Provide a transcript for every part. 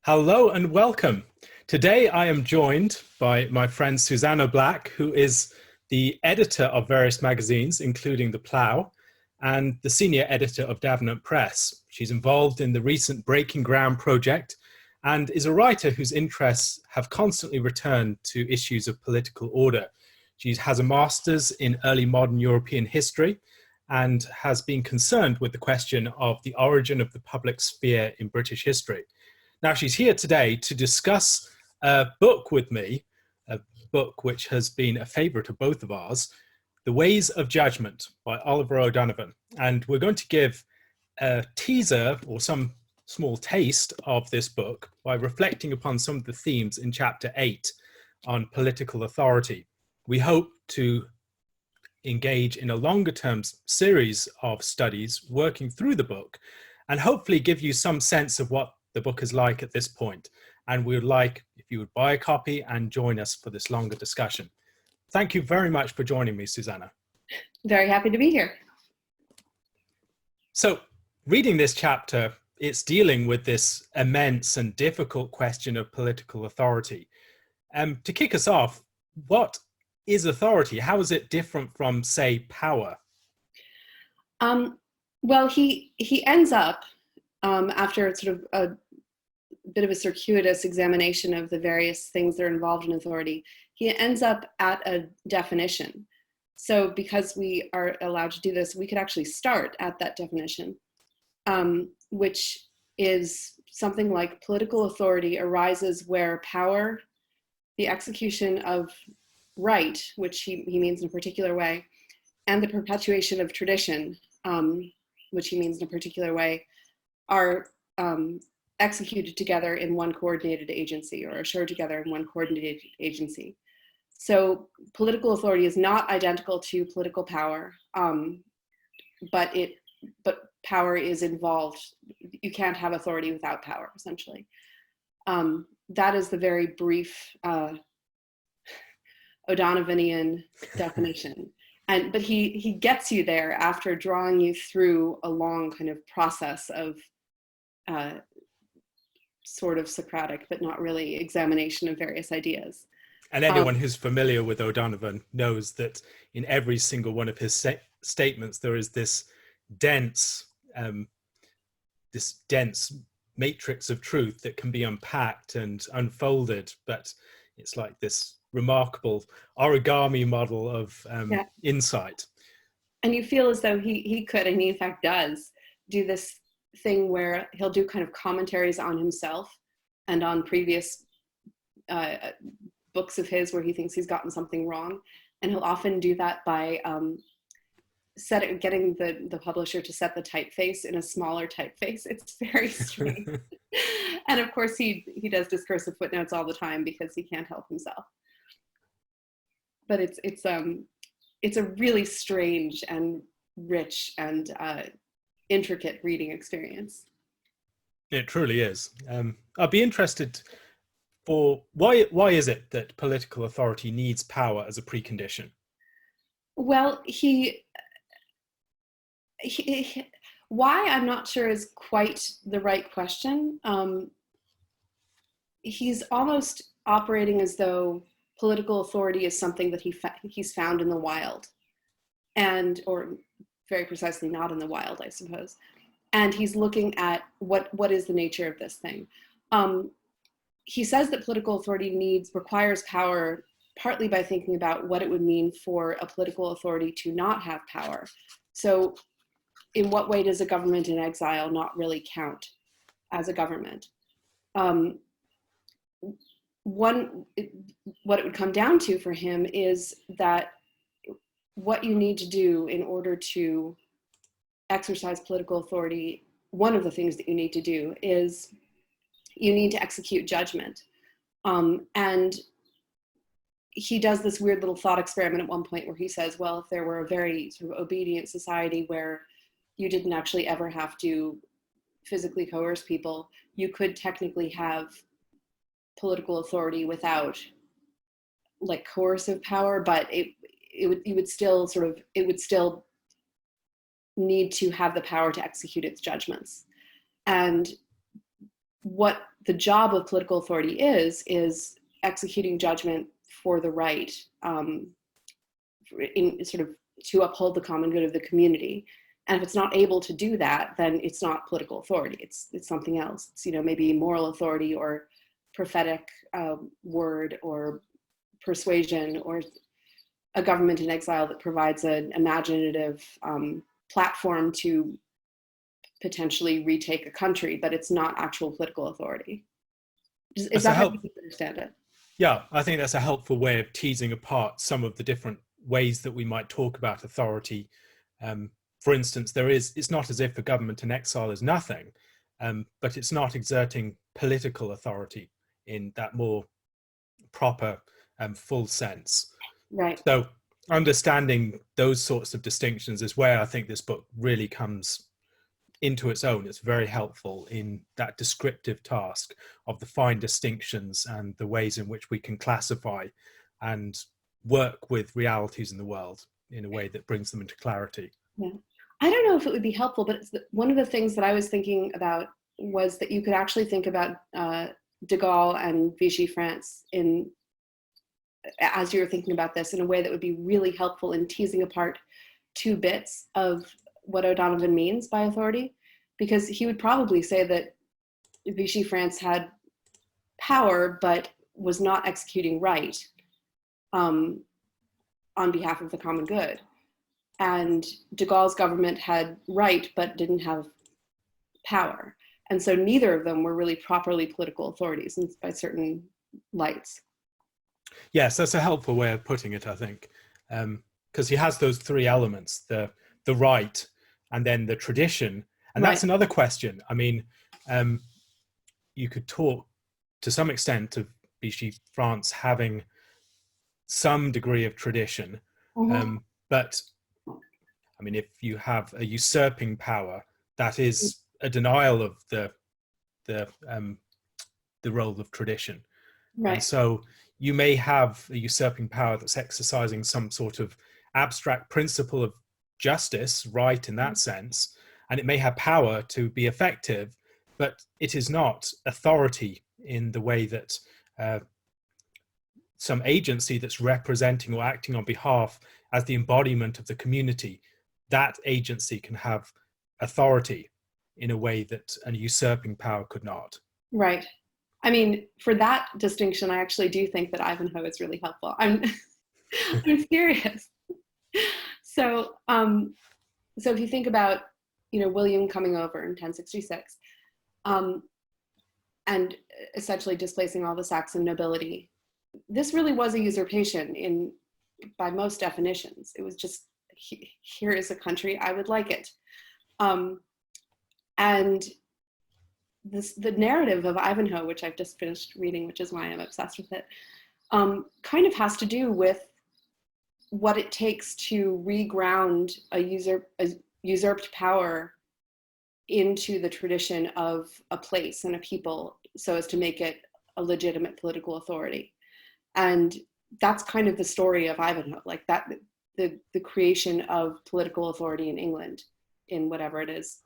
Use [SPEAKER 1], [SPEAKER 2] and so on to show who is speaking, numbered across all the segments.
[SPEAKER 1] Hello and welcome. Today I am joined by my friend Susannah Black, who is the editor of various magazines, including The Plough, and the senior editor of Davenant Press. She's involved in the recent Breaking Ground project and is a writer whose interests have constantly returned to issues of political order. She has a master's in early modern European history and has been concerned with the question of the origin of the public sphere in British history. Now, she's here today to discuss a book with me, a book which has been a favorite of both of ours, The Ways of Judgment by Oliver O'Donovan. And we're going to give a teaser or some small taste of this book by reflecting upon some of the themes in chapter 8 on political authority. We hope to engage in a longer term series of studies working through the book and hopefully give you some sense of what the book is like at this point. And we would like if you would buy a copy and join us for this longer discussion. Thank you very much for joining me, Susannah.
[SPEAKER 2] Very happy to be here.
[SPEAKER 1] So reading this chapter, it's dealing with this immense and difficult question of political authority. To kick us off, what is authority? How is it different from, say, power?
[SPEAKER 2] Well, he ends up, after sort of a bit of a circuitous examination of the various things that are involved in authority, he ends up at a definition. So because we are allowed to do this, we could actually start at that definition, which is something like political authority arises where power, the execution of right, which he means in a particular way, and the perpetuation of tradition, which he means in a particular way, are executed together in one coordinated agency, or assured together in one coordinated agency. So political authority is not identical to political power, but power is involved. You can't have authority without power, essentially. That is the very brief O'Donovanian definition. But he gets you there after drawing you through a long kind of process of sort of Socratic, but not really, examination of various ideas.
[SPEAKER 1] And anyone who's familiar with O'Donovan knows that in every single one of his statements, there is this dense matrix of truth that can be unpacked and unfolded, but it's like this remarkable origami model of insight. And
[SPEAKER 2] you feel as though he could, and he in fact does, do this thing where he'll do kind of commentaries on himself and on previous books of his where he thinks he's gotten something wrong. And he'll often do that by getting the publisher to set the typeface in a smaller typeface. It's very strange. And of course he does discursive footnotes all the time because he can't help himself. But it's a really strange and rich and intricate reading experience.
[SPEAKER 1] It truly is. I'd be interested for why is it that political authority needs power as a precondition?
[SPEAKER 2] Well, why, I'm not sure, is quite the right question. He's almost operating as though political authority is something that he's found in the wild, or very precisely not in the wild, I suppose. And he's looking at what is the nature of this thing. He says that political authority requires power partly by thinking about what it would mean for a political authority to not have power. So in what way does a government in exile not really count as a government? What it would come down to for him is that what you need to do in order to exercise political authority, one of the things that you need to do is you need to execute judgment. And he does this weird little thought experiment at one point where he says, well, if there were a very sort of obedient society where you didn't actually ever have to physically coerce people, you could technically have political authority without like coercive power, but it would still need to have the power to execute its judgments. And what the job of political authority is executing judgment for the right, in sort of to uphold the common good of the community. And if it's not able to do that, then it's not political authority. It's something else. It's, maybe moral authority or prophetic word or persuasion, or a government in exile that provides an imaginative platform to potentially retake a country, but it's not actual political authority. Is that how you understand it?
[SPEAKER 1] Yeah, I think that's a helpful way of teasing apart some of the different ways that we might talk about authority. For instance, it's not as if a government in exile is nothing, but it's not exerting political authority in that more proper, full sense.
[SPEAKER 2] Right.
[SPEAKER 1] So understanding those sorts of distinctions is where I think this book really comes into its own. It's very helpful in that descriptive task of the fine distinctions and the ways in which we can classify and work with realities in the world in a way that brings them into clarity.
[SPEAKER 2] Yeah. I don't know if it would be helpful, but one of the things that I was thinking about was that you could actually think about de Gaulle and Vichy France as you were thinking about this, in a way that would be really helpful in teasing apart two bits of what O'Donovan means by authority, because he would probably say that Vichy France had power but was not executing right on behalf of the common good. And de Gaulle's government had right but didn't have power. And so neither of them were really properly political authorities by certain lights.
[SPEAKER 1] Yes, that's a helpful way of putting it, I think, because he has those three elements, the right, and then the tradition. And that's another question. I mean, you could talk to some extent of Vichy France having some degree of tradition, but I mean, if you have a usurping power, that is a denial of the role of tradition. Right. And so you may have a usurping power that's exercising some sort of abstract principle of justice, right, in that sense, and it may have power to be effective, but it is not authority in the way that some agency that's representing or acting on behalf as the embodiment of the community, that agency can have authority in a way that a usurping power could not.
[SPEAKER 2] Right. I mean, for that distinction, I actually do think that Ivanhoe is really helpful. I'm serious. So if you think about, William coming over in 1066, and essentially displacing all the Saxon nobility, this really was a usurpation by most definitions. It was just, here is a country, I would like it. And the narrative of Ivanhoe, which I've just finished reading, which is why I'm obsessed with it, kind of has to do with what it takes to reground a usurped power into the tradition of a place and a people, so as to make it a legitimate political authority. And that's kind of the story of Ivanhoe, like that, the creation of political authority in England in whatever it is,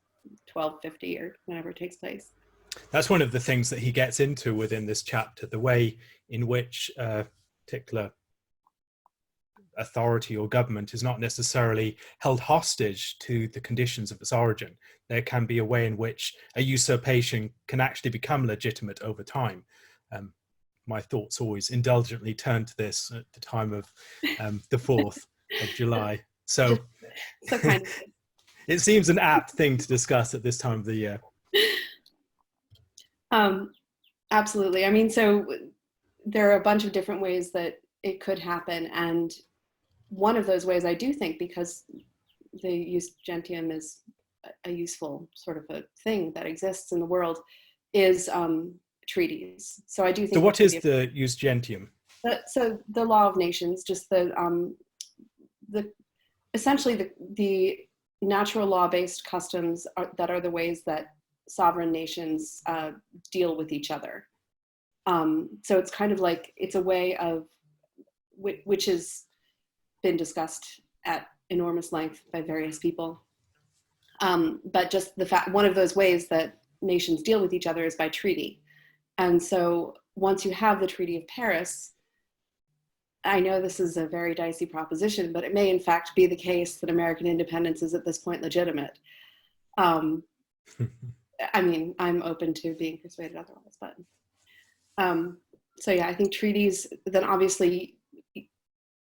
[SPEAKER 2] 1250 or whenever it takes place.
[SPEAKER 1] That's one of the things that he gets into within this chapter, the way in which particular authority or government is not necessarily held hostage to the conditions of its origin. There can be a way in which a usurpation can actually become legitimate over time. My thoughts always indulgently turn to this at the time of the 4th of July. So
[SPEAKER 2] kind of.
[SPEAKER 1] It seems an apt thing to discuss at this time of the year.
[SPEAKER 2] Absolutely. I mean, so there are a bunch of different ways that it could happen. And one of those ways, I do think, because the jus gentium is a useful sort of a thing that exists in the world, is treaties. So I do think.
[SPEAKER 1] So what is the jus gentium?
[SPEAKER 2] So the law of nations, just essentially the natural law-based customs that are the ways that sovereign nations deal with each other. So it's kind of like, it's a way of, which has been discussed at enormous length by various people. But just the fact, one of those ways that nations deal with each other is by treaty. And so once you have the Treaty of Paris, I know this is a very dicey proposition, but it may in fact be the case that American independence is at this point legitimate. I mean, I'm open to being persuaded otherwise, but so yeah, I think treaties, then obviously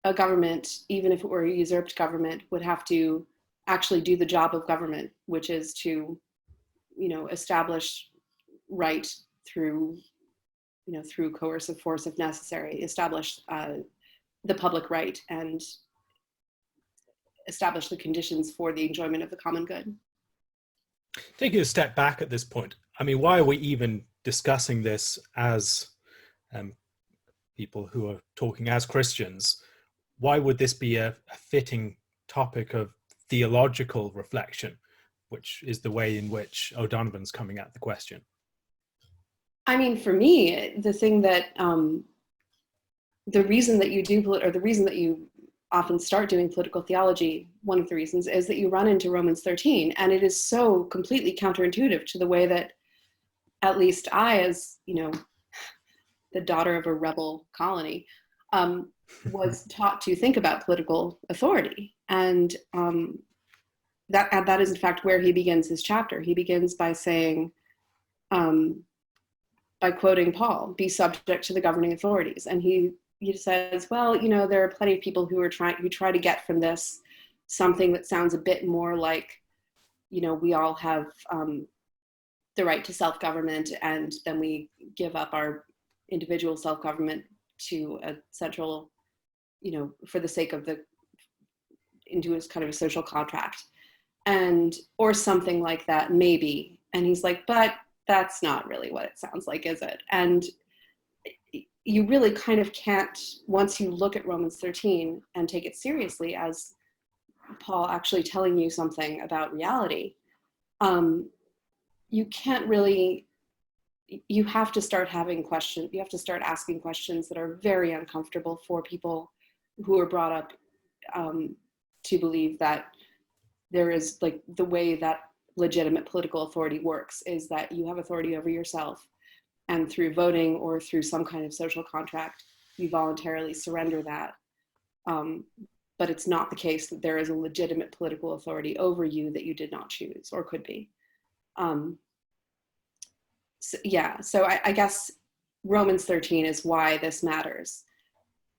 [SPEAKER 2] a government, even if it were a usurped government, would have to actually do the job of government, which is to, establish right through, through coercive force if necessary, establish the public right and establish the conditions for the enjoyment of the common good.
[SPEAKER 1] Taking a step back at this point, I mean, why are we even discussing this as people who are talking as Christians? Why would this be a fitting topic of theological reflection, which is the way in which O'Donovan's coming at the question?
[SPEAKER 2] I mean, for me, the thing that, the reason that you do, or the reason that you often start doing political theology, one of the reasons is that you run into Romans 13, and it is so completely counterintuitive to the way that at least I, as, the daughter of a rebel colony, was taught to think about political authority. And that is in fact where he begins his chapter. He begins by saying, by quoting Paul, be subject to the governing authorities. And he says, well, there are plenty of people who try to get from this something that sounds a bit more like, we all have the right to self-government, and then we give up our individual self-government to a central, for the sake of into a kind of a social contract, or something like that, maybe. And he's like, but that's not really what it sounds like, is it? And you really kind of can't, once you look at Romans 13 and take it seriously as Paul actually telling you something about reality, you can't really, you have to start having questions, you have to start asking questions that are very uncomfortable for people who are brought up to believe that there is, like, the way that legitimate political authority works is that you have authority over yourself, and through voting or through some kind of social contract, you voluntarily surrender that. But it's not the case that there is a legitimate political authority over you that you did not choose or could be. So I guess Romans 13 is why this matters.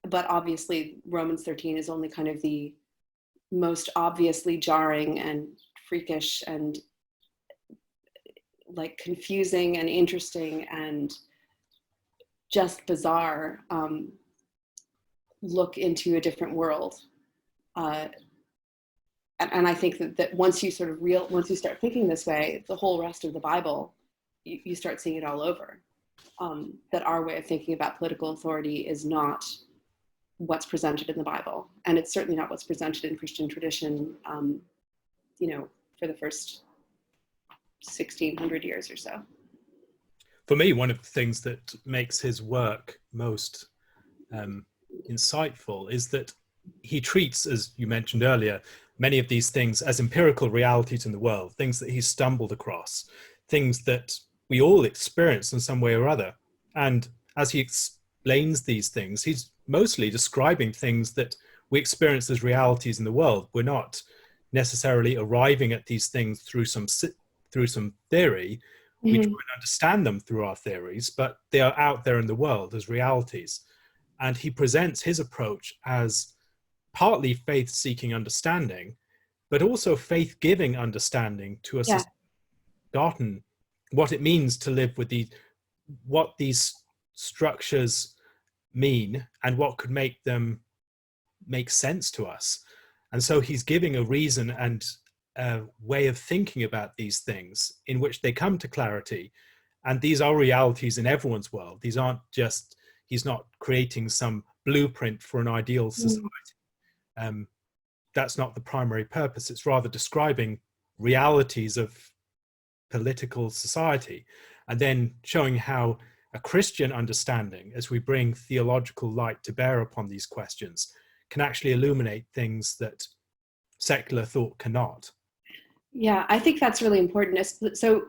[SPEAKER 2] But obviously Romans 13 is only kind of the most obviously jarring and freakish and like confusing and interesting and just bizarre look into a different world. And I think that once you once you start thinking this way, the whole rest of the Bible, you start seeing it all over. That our way of thinking about political authority is not what's presented in the Bible. And it's certainly not what's presented in Christian tradition, for the first 1600 years or so.
[SPEAKER 1] For me, one of the things that makes his work most insightful is that he treats, as you mentioned earlier, many of these things as empirical realities in the world, things that he stumbled across, things that we all experience in some way or other. And as he explains these things, he's mostly describing things that we experience as realities in the world. We're not necessarily arriving at these things through some theory. We try and understand them through our theories, but they are out there in the world as realities. And he presents his approach as partly faith-seeking understanding, but also faith-giving understanding to us as forgotten what it means to live with what these structures mean and what could make them make sense to us. And so he's giving a reason and a way of thinking about these things in which they come to clarity. And these are realities in everyone's world. These aren't just, he's not creating some blueprint for an ideal society. That's not the primary purpose. It's rather describing realities of political society and then showing how a Christian understanding, as we bring theological light to bear upon these questions, can actually illuminate things that secular thought cannot.
[SPEAKER 2] Yeah, I think that's really important. So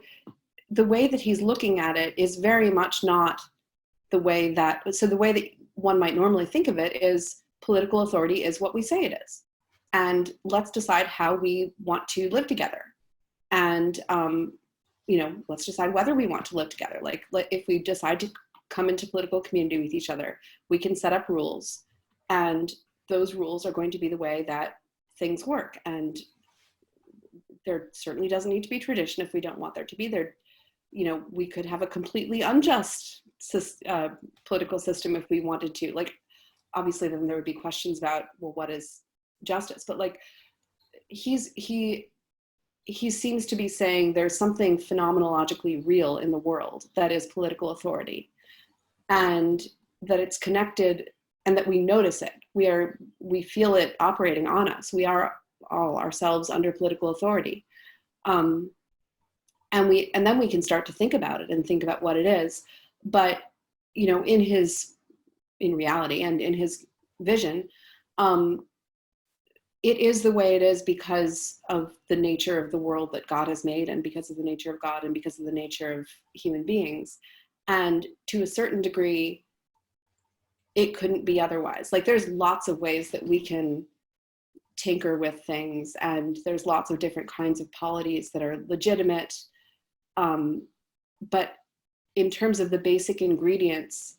[SPEAKER 2] the way that he's looking at it is very much not the way that, so the way that one might normally think of it is political authority is what we say it is. And let's decide how we want to live together. And, let's decide whether we want to live together. Like if we decide to come into political community with each other, we can set up rules, and those rules are going to be the way that things work. And there certainly doesn't need to be tradition if we don't want there to be. There, we could have a completely unjust political system if we wanted to. Like, obviously, then there would be questions about, well, what is justice? But like, he seems to be saying there's something phenomenologically real in the world that is political authority, and that it's connected, and that we notice it. We feel it operating on us. We are all ourselves under political authority. And then we can start to think about it and think about what it is. But, in reality and in his vision, it is the way it is because of the nature of the world that God has made, and because of the nature of God, and because of the nature of human beings. And to a certain degree, it couldn't be otherwise. Like, there's lots of ways that we can tinker with things, and there's lots of different kinds of polities that are legitimate. But in terms of the basic ingredients,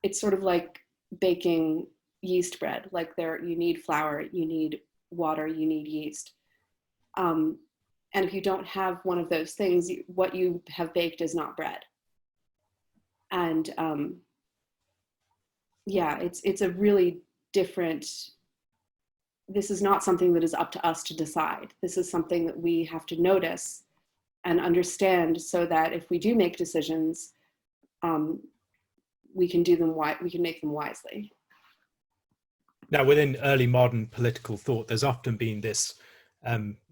[SPEAKER 2] it's sort of like baking yeast bread. Like, you need flour, you need water, you need yeast. And if you don't have one of those things, what you have baked is not bread. And it's a really different, this is not something that is up to us to decide. This is something that we have to notice and understand, so that if we do make decisions, we can make them wisely.
[SPEAKER 1] Now, within early modern political thought, there's often been this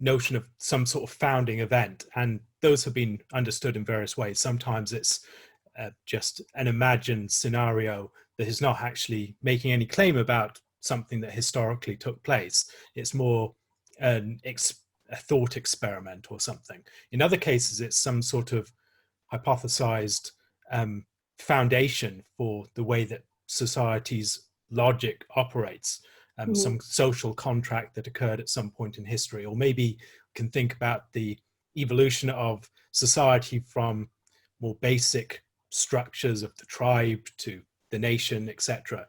[SPEAKER 1] notion of some sort of founding event, and those have been understood in various ways. Sometimes it's just an imagined scenario that is not actually making any claim about something that historically took place. It's more a thought experiment or something. In other cases, it's some sort of hypothesized foundation for the way that society's logic operates, some social contract that occurred at some point in history. Or maybe can think about the evolution of society from more basic structures of the tribe to the nation, etc.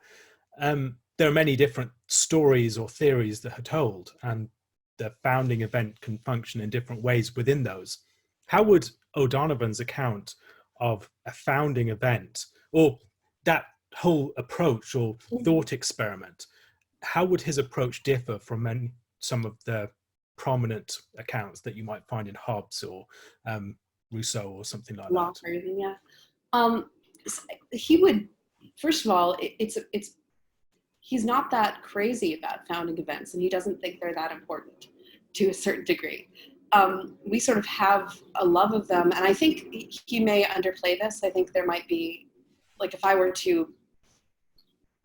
[SPEAKER 1] There are many different stories or theories that are told, and the founding event can function in different ways within those. How would O'Donovan's account of a founding event, or that whole approach or thought experiment, how would his approach differ from some of the prominent accounts that you might find in Hobbes or Rousseau or something like
[SPEAKER 2] Locke,
[SPEAKER 1] that?
[SPEAKER 2] or anything, yeah. He would, first of all, he's not that crazy about founding events, and he doesn't think they're that important to a certain degree. We sort of have a love of them, and I think he may underplay this. I think there might be, like, if I were to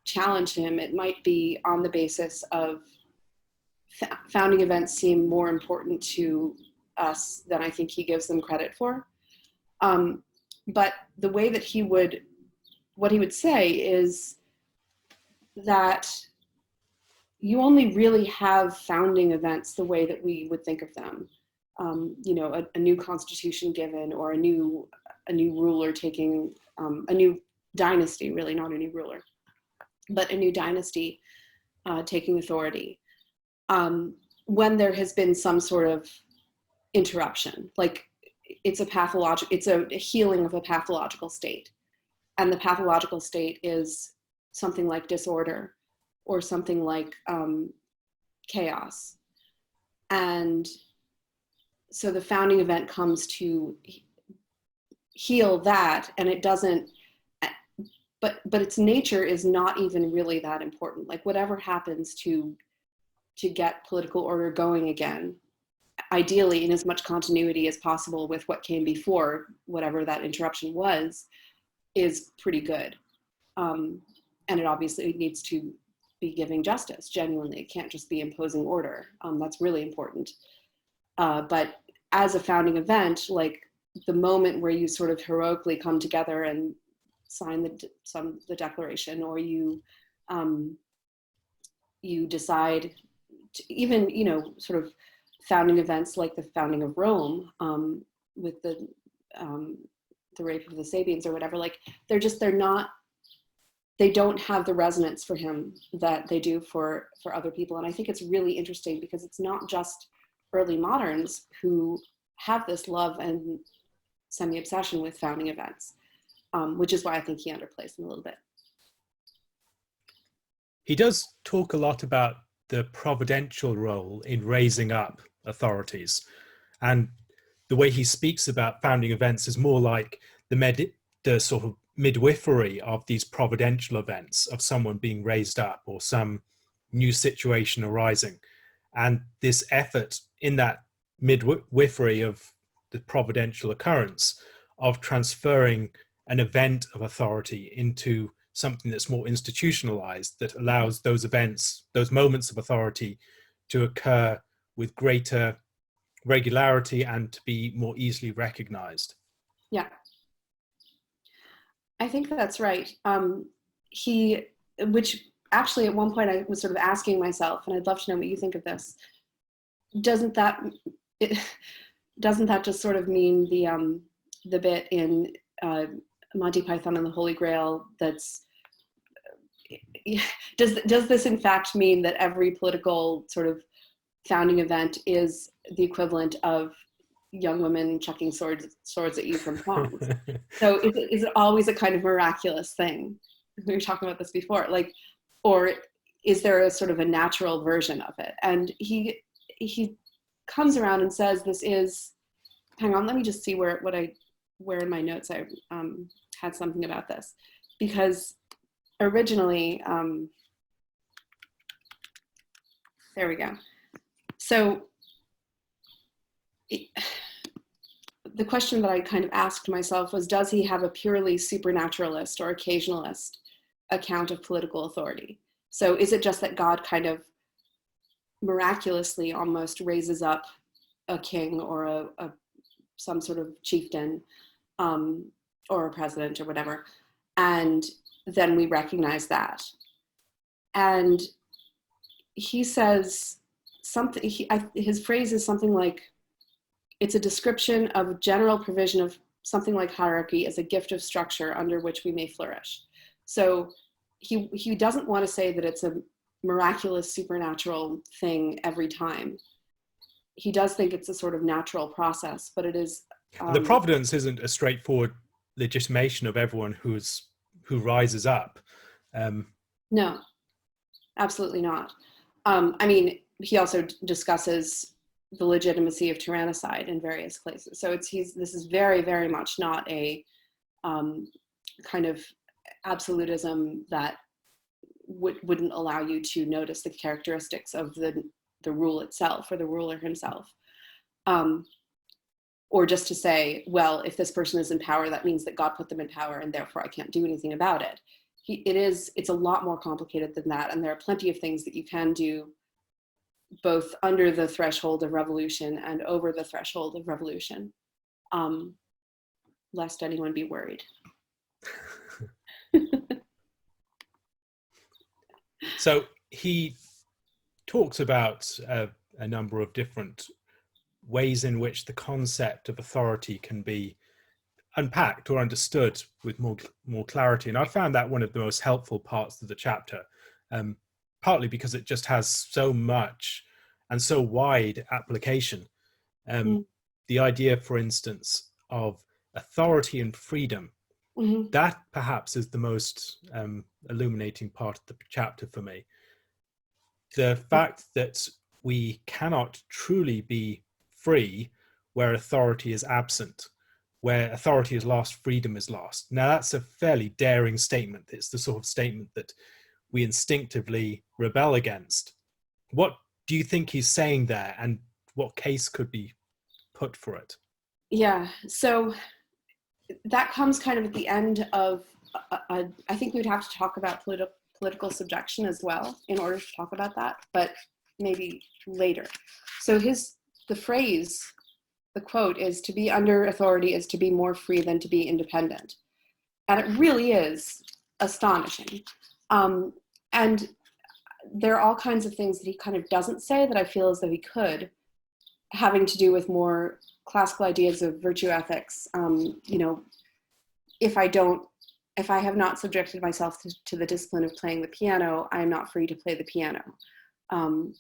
[SPEAKER 2] challenge him, it might be on the basis of founding events seem more important to us than I think he gives them credit for. But the way that what he would say is that you only really have founding events the way that we would think of them. A new constitution given, or a new ruler taking, a new dynasty, really not a new ruler, but a new dynasty taking authority. When there has been some sort of interruption, like it's a healing of a pathological state. And the pathological state is something like disorder, or something like chaos. And so the founding event comes to heal that, and it doesn't, but its nature is not even really that important. Like, whatever happens to get political order going again, ideally in as much continuity as possible with what came before, whatever that interruption was, is pretty good. And it obviously needs to be giving justice genuinely. It can't just be imposing order. That's really important. But as a founding event, like, the moment where you sort of heroically come together and sign the declaration, or you decide to, even, you know, sort of founding events like the founding of Rome, with the rape of the Sabians or whatever, like they don't have the resonance for him that they do for other people. And I think it's really interesting because it's not just early moderns who have this love and semi-obsession with founding events, which is why I think he underplays them a little bit.
[SPEAKER 1] He does talk a lot about the providential role in raising up authorities. And the way he speaks about founding events is more like the sort of midwifery of these providential events, of someone being raised up or some new situation arising. And this effort in that midwifery of the providential occurrence of transferring an event of authority into something that's more institutionalized, that allows those events, those moments of authority to occur with greater regularity and to be more easily recognized.
[SPEAKER 2] Yeah, I think that's right. Which actually at one point I was sort of asking myself, and I'd love to know what you think of this, doesn't that just sort of mean the bit in Monty Python and the Holy Grail that's, does this in fact mean that every political sort of founding event is the equivalent of young women chucking swords at you from thongs? So is it always a kind of miraculous thing? We were talking about this before, like, or is there a sort of a natural version of it? And he comes around and says this is, hang on, let me just see where in my notes I had something about this, because originally, there we go. So the question that I kind of asked myself was, does he have a purely supernaturalist or occasionalist account of political authority? So is it just that God kind of miraculously almost raises up a king or some sort of chieftain, or a president or whatever, and then we recognize that? And he says something, his phrase is something like, it's a description of general provision of something like hierarchy as a gift of structure under which we may flourish. So he doesn't want to say that it's a miraculous supernatural thing every time. He does think it's a sort of natural process, but it is.
[SPEAKER 1] The providence isn't a straightforward legitimation of everyone who rises up.
[SPEAKER 2] No, absolutely not. I mean, he also discusses the legitimacy of tyrannicide in various places. So this is very, very much not a kind of absolutism that wouldn't allow you to notice the characteristics of the rule itself or the ruler himself. Or just to say, well, if this person is in power, that means that God put them in power and therefore I can't do anything about it. It's a lot more complicated than that. And there are plenty of things that you can do both under the threshold of revolution and over the threshold of revolution, lest anyone be worried.
[SPEAKER 1] So he talks about a number of different ways in which the concept of authority can be unpacked or understood with more clarity. And I found that one of the most helpful parts of the chapter, partly because it just has so much and so wide application. The idea, for instance, of authority and freedom, that perhaps is the most illuminating part of the chapter for me. The fact that we cannot truly be free where authority is absent. Where authority is lost, freedom is lost. Now that's a fairly daring statement. It's the sort of statement that we instinctively rebel against. What do you think he's saying there, and what case could be put for it?
[SPEAKER 2] Yeah, so that comes kind of at the end of, I think we'd have to talk about political subjection as well in order to talk about that, but maybe later. So the phrase the quote is, "To be under authority is to be more free than to be independent." And it really is astonishing. And there are all kinds of things that he kind of doesn't say that I feel as though he could, having to do with more classical ideas of virtue ethics. You know, if I have not subjected myself to the discipline of playing the piano, I am not free to play the piano.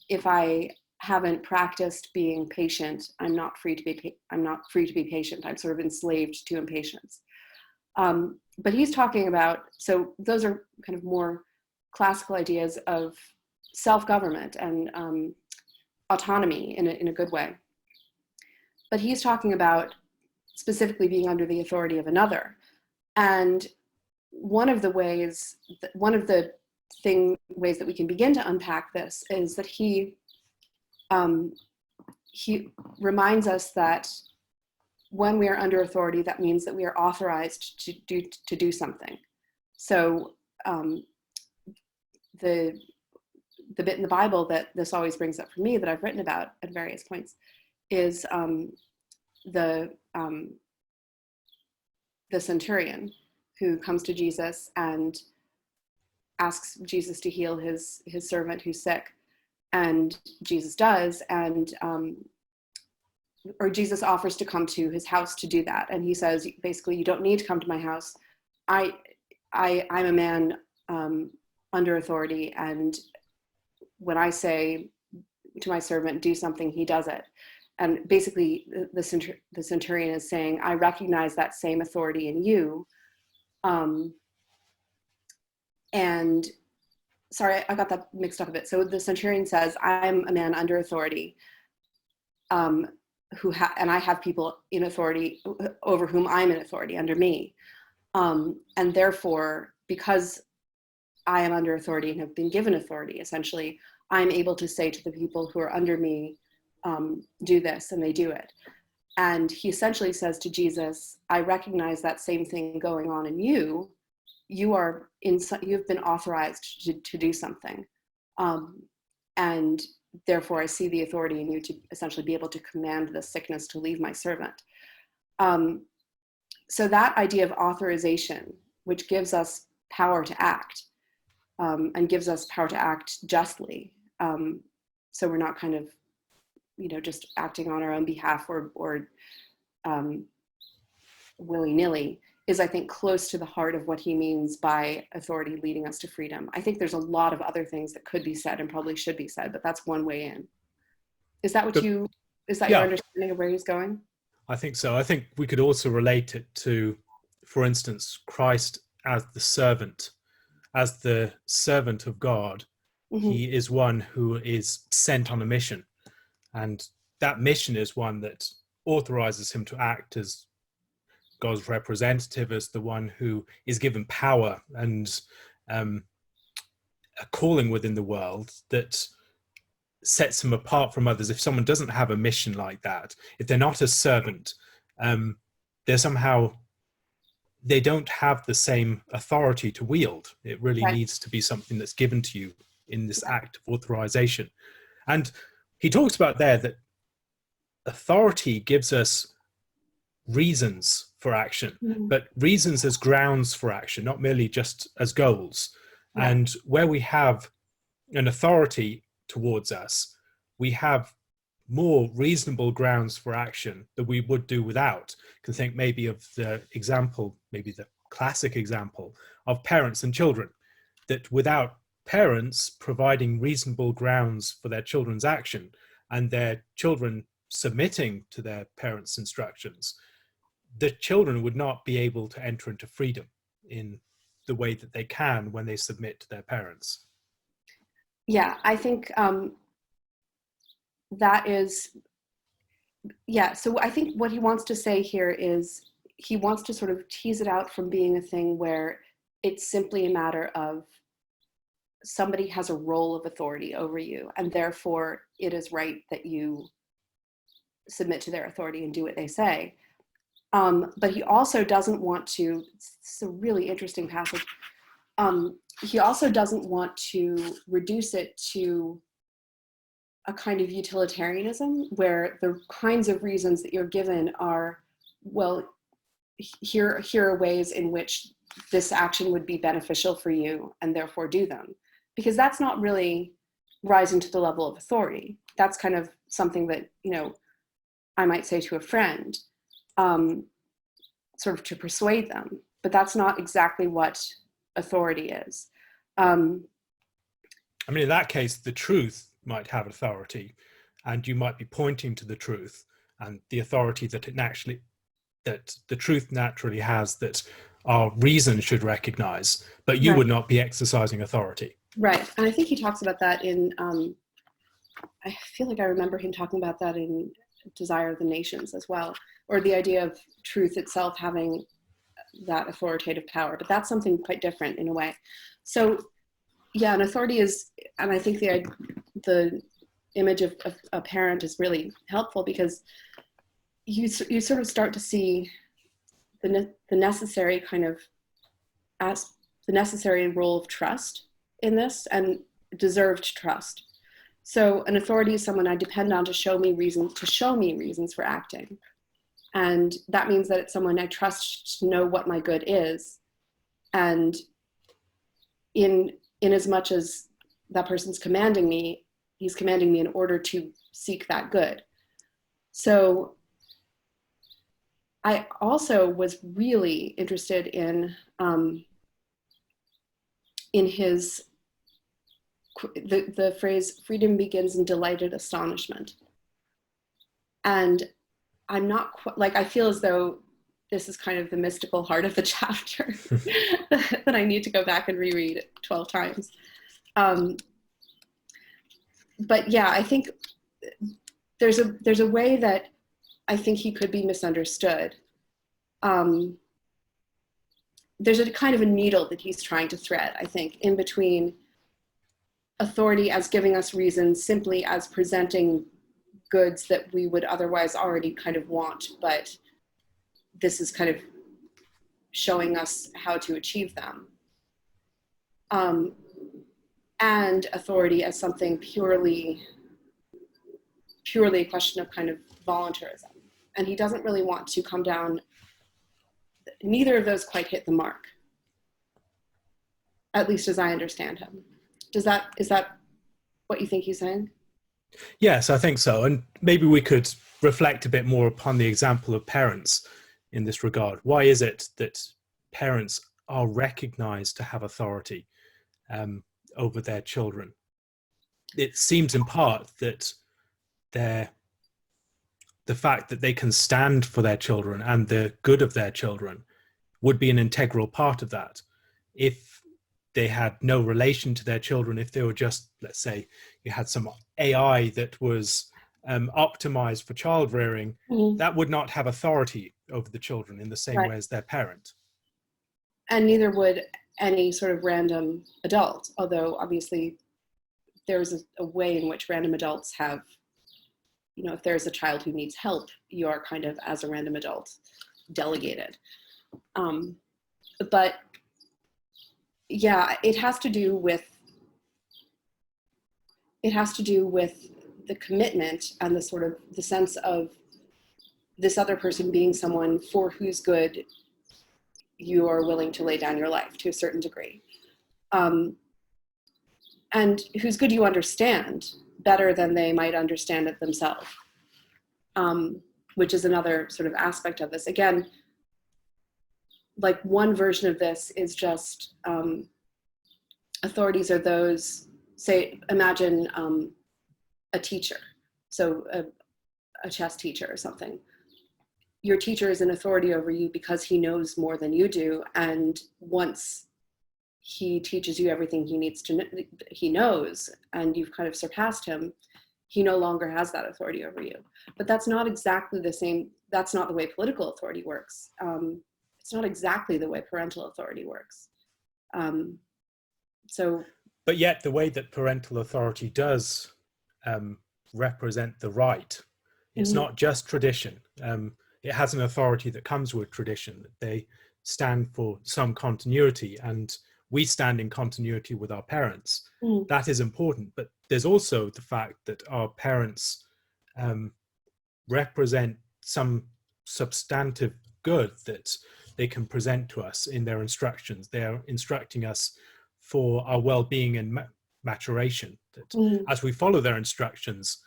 [SPEAKER 2] If I haven't practiced being patient, I'm not free to be patient. I'm sort of enslaved to impatience. But he's talking about, so those are kind of more classical ideas of self-government and autonomy in a good way. But he's talking about specifically being under the authority of another. And one of the ways that we can begin to unpack this is that he reminds us that when we are under authority, that means that we are authorized to do something. So the bit in the Bible that this always brings up for me, that I've written about at various points, is the centurion who comes to Jesus and asks Jesus to heal his servant who's sick, and Jesus does, and or Jesus offers to come to his house to do that, and he says, basically, you don't need to come to my house. I'm a man under authority, and when I say to my servant, do something, he does it. And basically, the centurion is saying, I recognize that same authority in you. And sorry, I got that mixed up a bit. So the centurion says, I'm a man under authority, and I have people in authority over whom I'm in authority, under me. And therefore, because I am under authority and have been given authority, essentially, I'm able to say to the people who are under me, do this, and they do it. And he essentially says to Jesus, I recognize that same thing going on in you. You've been authorized to do something. And therefore I see the authority in you to essentially be able to command the sickness to leave my servant. So that idea of authorization, which gives us power to act, and gives us power to act justly. So we're not kind of, just acting on our own behalf or willy-nilly, is, I think, close to the heart of what he means by authority leading us to freedom. I think there's a lot of other things that could be said and probably should be said, but that's one way in. Is that your understanding of where he's going?
[SPEAKER 1] I think so. I think we could also relate it to, for instance, Christ as the servant of God. Mm-hmm. He is one who is sent on a mission. And that mission is one that authorizes him to act as God's representative, as the one who is given power and a calling within the world that sets him apart from others. If someone doesn't have a mission like that, if they're not a servant, they don't have the same authority to wield. It really needs to be something that's given to you in this act of authorization. And he talks about there that authority gives us reasons for action, but reasons as grounds for action, not merely just as goals. Yeah. And where we have an authority towards us, we have more reasonable grounds for action that we would do without. You can think maybe of the classic example of parents and children, that without parents providing reasonable grounds for their children's action and their children submitting to their parents' instructions, the children would not be able to enter into freedom in the way that they can when they submit to their parents.
[SPEAKER 2] Yeah, I think that is, so I think what he wants to say here is he wants to sort of tease it out from being a thing where it's simply a matter of somebody has a role of authority over you, and therefore it is right that you submit to their authority and do what they say. But he also doesn't want to, it's a really interesting passage, he also doesn't want to reduce it to a kind of utilitarianism where the kinds of reasons that you're given are, well, here are ways in which this action would be beneficial for you, and therefore do them. Because that's not really rising to the level of authority. That's kind of something that, you know, I might say to a friend, sort of to persuade them, but that's not exactly what authority is.
[SPEAKER 1] I mean, in that case, the truth might have authority, and you might be pointing to the truth and the authority that the truth naturally has, that our reason should recognize, but you
[SPEAKER 2] Right.
[SPEAKER 1] would not be exercising authority.
[SPEAKER 2] Right. And I think he talks about that in, I feel like I remember him talking about that in Desire of the Nations as well, or the idea of truth itself having that authoritative power, but that's something quite different in a way. So yeah, an authority is, and I think the image of a parent is really helpful, because you sort of start to see the necessary kind of the necessary role of trust in this, and deserved trust. So an authority is someone I depend on to show me reasons for acting. And that means that it's someone I trust to know what my good is. And in as much as that person's commanding me, he's commanding me in order to seek that good. So I also was really interested in his, the phrase, freedom begins in delighted astonishment. And I'm not quite, like, I feel as though this is kind of the mystical heart of the chapter that I need to go back and reread 12 times. But yeah, I think there's a way that I think he could be misunderstood. There's a kind of a needle that he's trying to thread, I think, in between authority as giving us reasons, simply as presenting goods that we would otherwise already kind of want, but this is kind of showing us how to achieve them. And authority as something purely a question of kind of voluntarism. And he doesn't really want to come down, neither of those quite hit the mark, at least as I understand him. Is that what you think he's saying?
[SPEAKER 1] Yes, I think so. And maybe we could reflect a bit more upon the example of parents in this regard. Why is it that parents are recognized to have authority over their children? It seems in part that the fact that they can stand for their children and the good of their children would be an integral part of that. If they had no relation to their children, if they were just, let's say, you had some AI that was optimized for child rearing, that would not have authority over the children in the same way as their parent.
[SPEAKER 2] And neither would any sort of random adult, although obviously there's a way in which random adults have, you know, if there's a child who needs help, you are kind of, as a random adult, delegated. But yeah, it has to do with the commitment and the sort of the sense of this other person being someone for whose good you are willing to lay down your life to a certain degree, and whose good you understand better than they might understand it themselves, which is another sort of aspect of this. Again, like, one version of this is just authorities are those, say, imagine a teacher, so a chess teacher or something. Your teacher is an authority over you because he knows more than you do, and once he teaches you everything he knows, and you've kind of surpassed him, he no longer has that authority over you. But that's not exactly the same. That's not the way political authority works. It's not exactly the way parental authority works. But
[SPEAKER 1] yet the way that parental authority does represent the right, it's not just tradition. It has an authority that comes with tradition. They stand for some continuity, and we stand in continuity with our parents.
[SPEAKER 2] Mm.
[SPEAKER 1] That is important, but there's also the fact that our parents represent some substantive good that they can present to us in their instructions. They're instructing us for our well-being and maturation, that as we follow their instructions,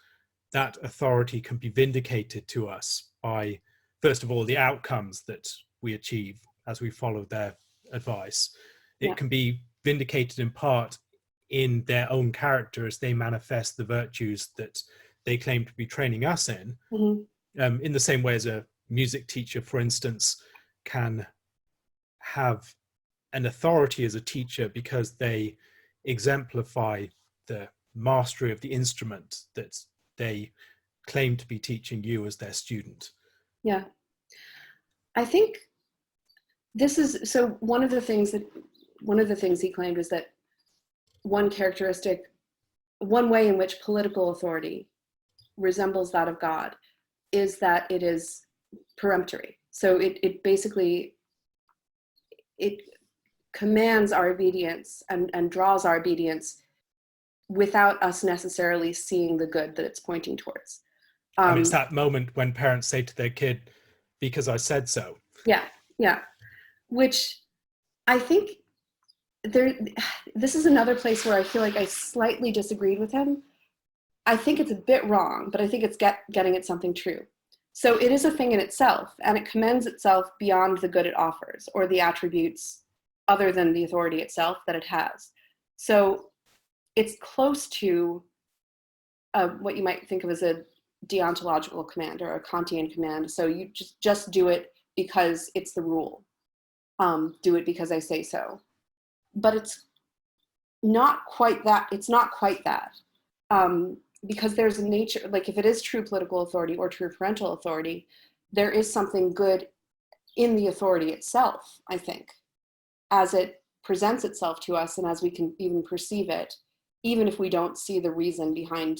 [SPEAKER 1] that authority can be vindicated to us by, first of all, the outcomes that we achieve as we follow their advice. It can be vindicated in part in their own character as they manifest the virtues that they claim to be training us in. In the same way as a music teacher, for instance, can have an authority as a teacher because they exemplify the mastery of the instrument that they claim to be teaching you as their student. Yeah.
[SPEAKER 2] I think this is, so one of the things he claimed is that one way in which political authority resembles that of God is that it is peremptory. So it basically, it commands our obedience and draws our obedience without us necessarily seeing the good that it's pointing towards.
[SPEAKER 1] And it's that moment when parents say to their kid, because I said so.
[SPEAKER 2] Yeah, yeah. Which I think this is another place where I feel like I slightly disagreed with him. I think it's a bit wrong, but I think it's getting at something true. So it is a thing in itself, and it commends itself beyond the good it offers, or the attributes other than the authority itself that it has. So it's close to what you might think of as a deontological command or a Kantian command. So you just do it because it's the rule. Do it because I say so. But it's not quite that. It's not quite that. Because there's a nature, like if it is true political authority or true parental authority, there is something good in the authority itself, I think, as it presents itself to us and as we can even perceive it, even if we don't see the reason behind,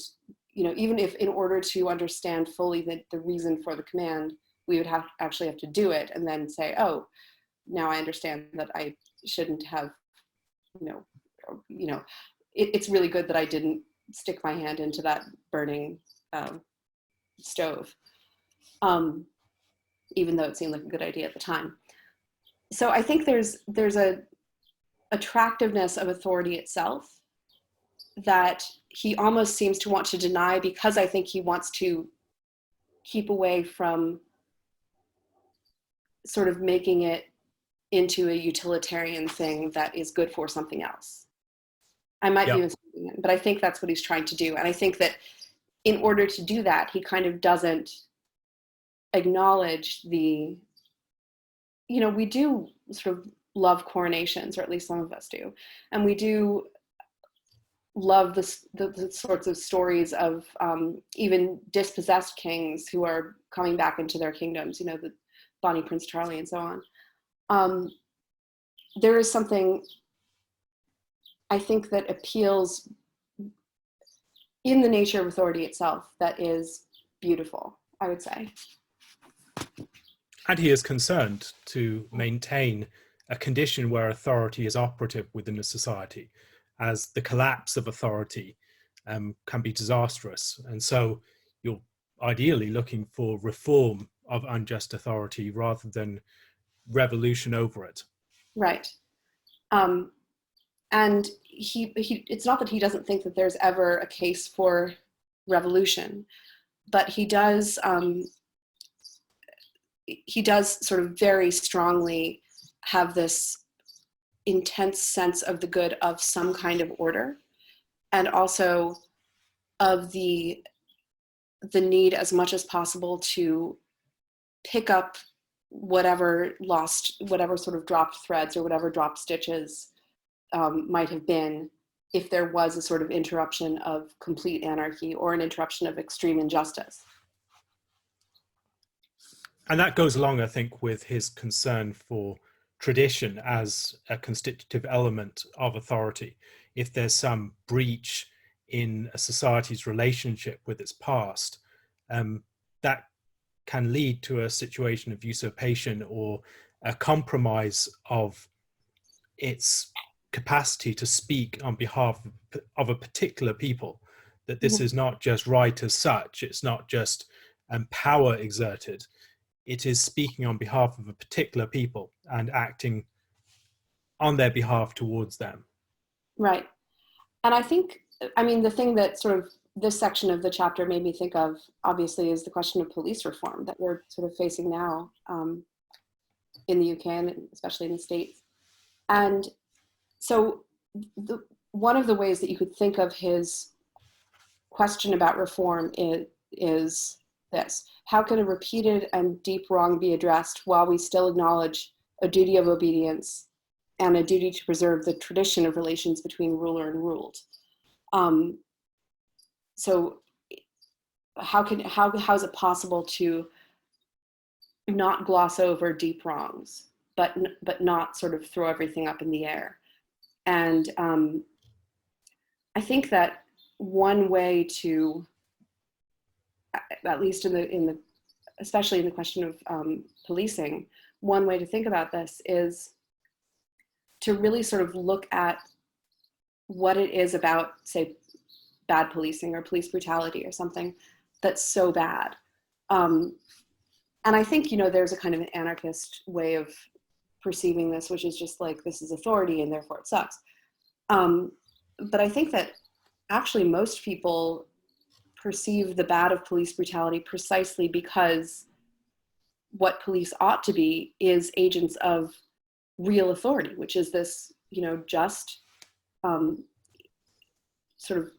[SPEAKER 2] even if in order to understand fully the reason for the command, we would actually have to do it and then say, oh, now I understand that I shouldn't have, it's really good that I didn't stick my hand into that burning stove, even though it seemed like a good idea at the time. So I think there's a attractiveness of authority itself that he almost seems to want to deny, because I think he wants to keep away from sort of making it into a utilitarian thing that is good for something else. I might be mistaken, but I think that's what he's trying to do. And I think that in order to do that, he kind of doesn't acknowledge we do sort of love coronations, or at least some of us do. And we do love the sorts of stories of even dispossessed kings who are coming back into their kingdoms, the Bonnie Prince Charlie and so on. There is something, I think, that appeals in the nature of authority itself that is beautiful, I would say.
[SPEAKER 1] And he is concerned to maintain a condition where authority is operative within a society, as the collapse of authority can be disastrous. And so you're ideally looking for reform of unjust authority rather than revolution over it.
[SPEAKER 2] Right. And he it's not that he doesn't think that there's ever a case for revolution, but he does sort of very strongly have this intense sense of the good of some kind of order, and also of the need as much as possible to pick up whatever sort of dropped threads or whatever dropped stitches might have been, if there was a sort of interruption of complete anarchy or an interruption of extreme injustice.
[SPEAKER 1] And that goes along, I think, with his concern for tradition as a constitutive element of authority. If there's some breach in a society's relationship with its past, that can lead to a situation of usurpation or a compromise of its capacity to speak on behalf of a particular people, that this
[SPEAKER 2] Mhm.
[SPEAKER 1] is not just right as such, it's not just power exerted, it is speaking on behalf of a particular people and acting on their behalf towards them.
[SPEAKER 2] Right. And I think, I mean, the thing that sort of this section of the chapter made me think of, obviously, is the question of police reform that we're sort of facing now in the UK and especially in the States. And so one of the ways that you could think of his question about reform is this: how can a repeated and deep wrong be addressed while we still acknowledge a duty of obedience and a duty to preserve the tradition of relations between ruler and ruled? So how is it possible to not gloss over deep wrongs, but not sort of throw everything up in the air? And I think that one way to, at least in the especially in the question of policing, one way to think about this is to really sort of look at what it is about, say, bad policing or police brutality or something that's so bad. And I think, you know, there's a kind of an anarchist way of perceiving this, which is just like, this is authority and therefore it sucks. But I think that actually most people perceive the bad of police brutality precisely because what police ought to be is agents of real authority, which is this, you know, just sort of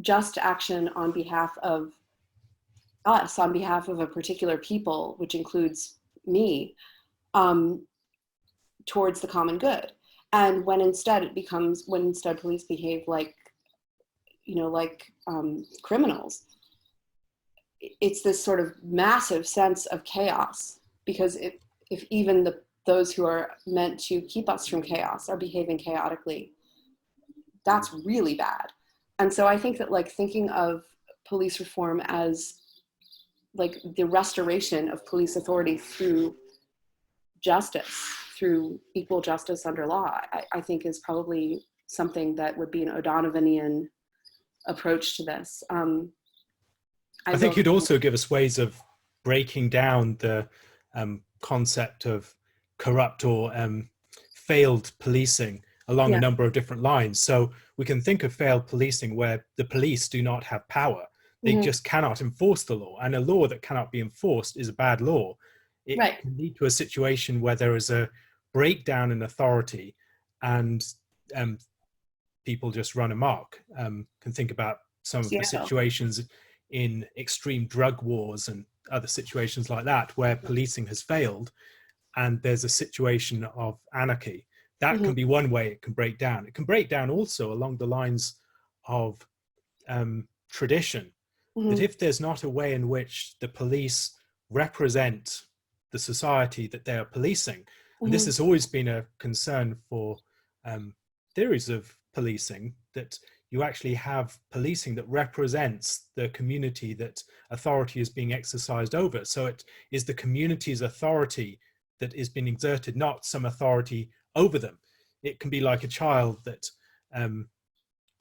[SPEAKER 2] just action on behalf of us, on behalf of a particular people, which includes me, towards the common good. And when instead police behave like, you know, like criminals, it's this sort of massive sense of chaos, because if even those who are meant to keep us from chaos are behaving chaotically, that's really bad. And so I think that, like, thinking of police reform as like the restoration of police authority through justice, through equal justice under law, I think is probably something that would be an O'Donovanian approach to this.
[SPEAKER 1] I think you'd also give us ways of breaking down the concept of corrupt or failed policing along a number of different lines. So we can think of failed policing where the police do not have power. They just cannot enforce the law. And a law that cannot be enforced is a bad law. It can lead to a situation where there is a breakdown in authority and people just run amok. Can think about some of the situations in extreme drug wars and other situations like that, where policing has failed and there's a situation of anarchy. That can be one way it can break down. It can break down also along the lines of tradition, that if there's not a way in which the police represent the society that they are policing, and this has always been a concern for theories of policing, that you actually have policing that represents the community that authority is being exercised over. So it is the community's authority that is being exerted, not some authority over them. It can be like a child that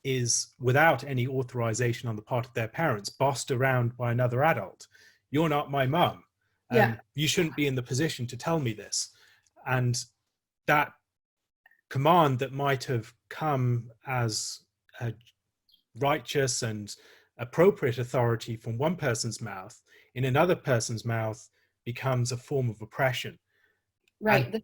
[SPEAKER 1] is, without any authorization on the part of their parents, bossed around by another adult. You're not my mum. You shouldn't be in the position to tell me this. And that command that might have come as a righteous and appropriate authority from one person's mouth, in another person's mouth becomes a form of oppression.
[SPEAKER 2] Right.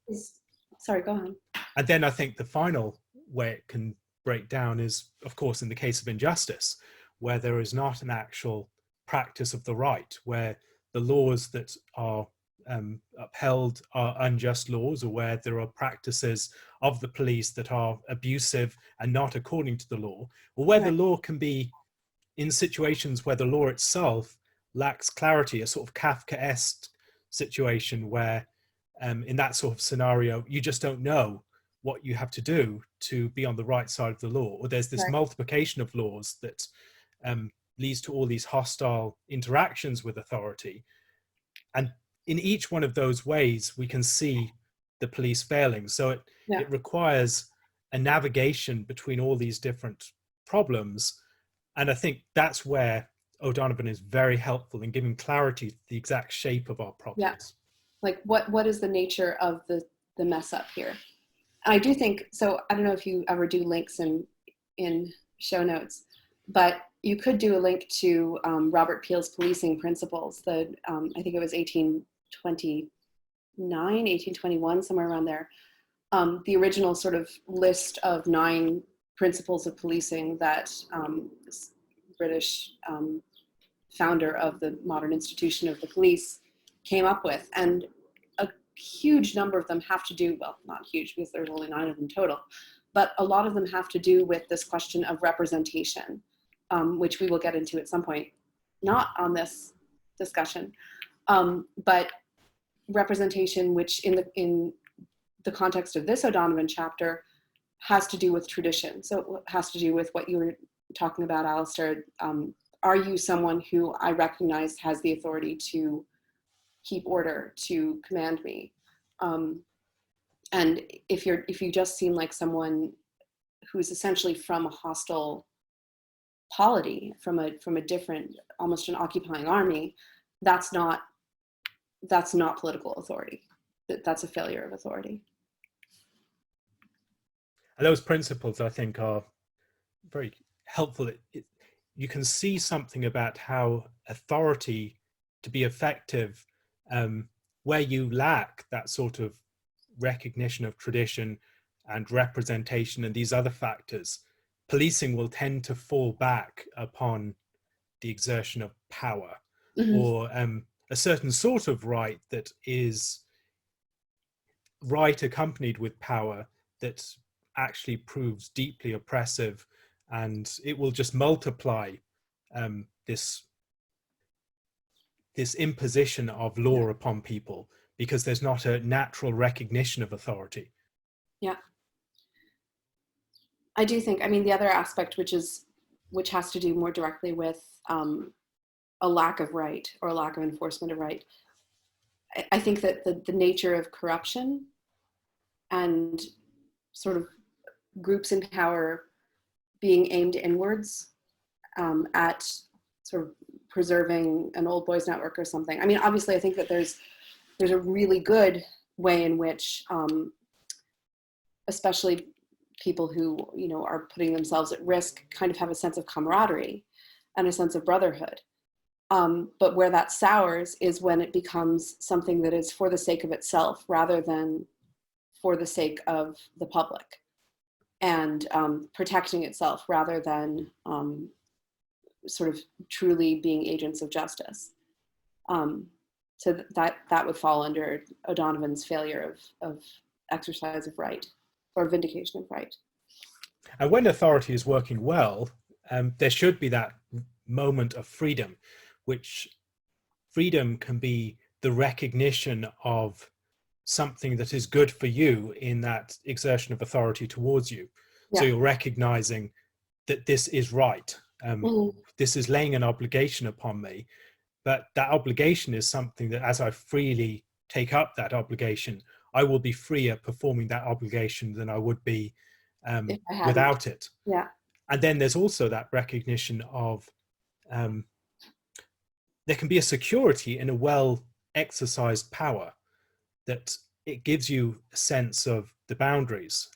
[SPEAKER 2] Sorry, go on.
[SPEAKER 1] And then I think the final way it can break down is, of course, in the case of injustice, where there is not an actual practice of the right, where the laws that are upheld are unjust laws, or where there are practices of the police that are abusive and not according to the law, or where the law can be, in situations where the law itself lacks clarity, a sort of Kafkaesque situation where in that sort of scenario, you just don't know what you have to do to be on the right side of the law, or there's this multiplication of laws that leads to all these hostile interactions with authority. And in each one of those ways, we can see the police failing. So it requires a navigation between all these different problems. And I think that's where O'Donovan is very helpful in giving clarity to the exact shape of our problems.
[SPEAKER 2] Yeah. Like what is the nature of the mess up here? I do think, so I don't know if you ever do links in show notes, but you could do a link to Robert Peel's policing principles. I think it was 1829, 1821, somewhere around there. The original sort of list of 9 principles of policing that this British founder of the modern institution of the police came up with. And a huge number of them have to do, well, not huge because there's only 9 of them total, but a lot of them have to do with this question of representation, which we will get into at some point, not on this discussion, but representation, which in the context of this O'Donovan chapter has to do with tradition. So it has to do with what you were talking about, Alistair. Are you someone who I recognize has the authority to keep order, to command me? And if you just seem like someone who's essentially from a hostile polity, from a different, almost an occupying army, that's not political authority. That's a failure of authority.
[SPEAKER 1] And those principles, I think, are very helpful. You can see something about how authority, to be effective, where you lack that sort of recognition of tradition and representation and these other factors, policing will tend to fall back upon the exertion of power, mm-hmm. or a certain sort of right that is right accompanied with power that actually proves deeply oppressive, and it will just multiply this imposition of law upon people because there's not a natural recognition of authority.
[SPEAKER 2] Yeah, I do think, I mean, the other aspect, which has to do more directly with a lack of right or a lack of enforcement of right, I think that the nature of corruption and sort of groups in power being aimed inwards at sort of preserving an old boys network or something. I mean, obviously, I think that there's a really good way in which, especially people who, you know, are putting themselves at risk, kind of have a sense of camaraderie and a sense of brotherhood. But where that sours is when it becomes something that is for the sake of itself rather than for the sake of the public, and protecting itself rather than sort of truly being agents of justice. So that would fall under O'Donovan's failure of exercise of right or vindication of right.
[SPEAKER 1] And when authority is working well, there should be that moment of freedom, which freedom can be the recognition of something that is good for you in that exertion of authority towards you. Yeah. So you're recognizing that this is right. This is laying an obligation upon me, but that obligation is something that as I freely take up that obligation, I will be freer performing that obligation than I would be without it.
[SPEAKER 2] Yeah.
[SPEAKER 1] And then there's also that recognition of there can be a security in a well-exercised power, that it gives you a sense of the boundaries.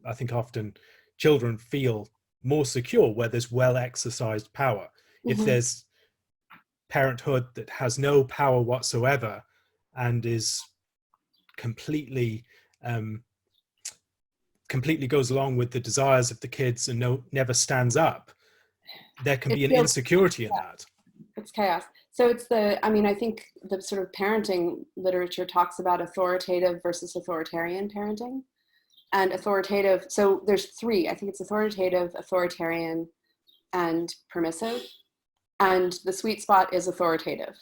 [SPEAKER 1] I think often children feel more secure where there's well-exercised power. If there's parenthood that has no power whatsoever and is completely goes along with the desires of the kids and never stands up, there can be an insecurity in that.
[SPEAKER 2] It's chaos. So I think the sort of parenting literature talks about authoritative versus authoritarian parenting. And authoritative, so there's 3, I think it's authoritative, authoritarian, and permissive. And the sweet spot is authoritative.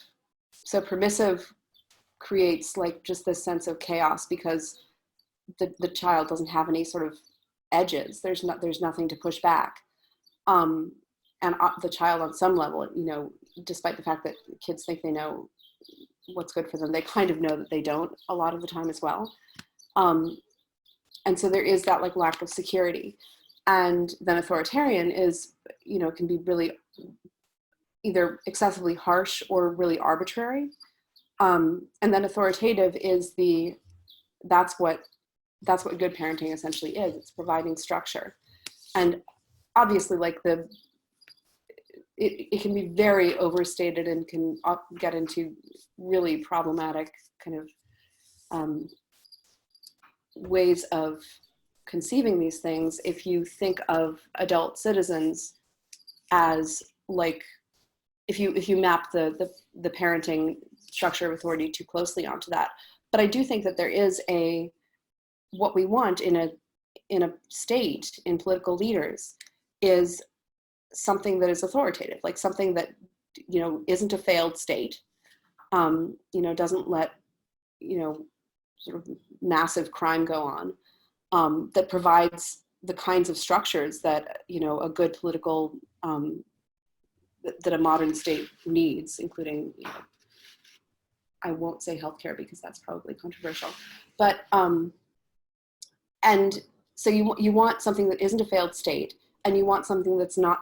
[SPEAKER 2] So permissive creates like just this sense of chaos because the child doesn't have any sort of edges. There's nothing to push back. And the child on some level, you know, despite the fact that kids think they know what's good for them, they kind of know that they don't a lot of the time as well. And so there is that like lack of security. And then authoritarian is, can be really either excessively harsh or really arbitrary. And then authoritative is that's what good parenting essentially is. It's providing structure. And obviously like it can be very overstated and can get into really problematic kind of ways of conceiving these things if you think of adult citizens as like, if you map the parenting structure of authority too closely onto that. But I do think that there is what we want in a state, in political leaders, is something that is authoritative, like something that, isn't a failed state, doesn't let, sort of massive crime go on, that provides the kinds of structures that, a good political, that a modern state needs, including, I won't say healthcare because that's probably controversial, but, and so you want something that isn't a failed state, and you want something that's not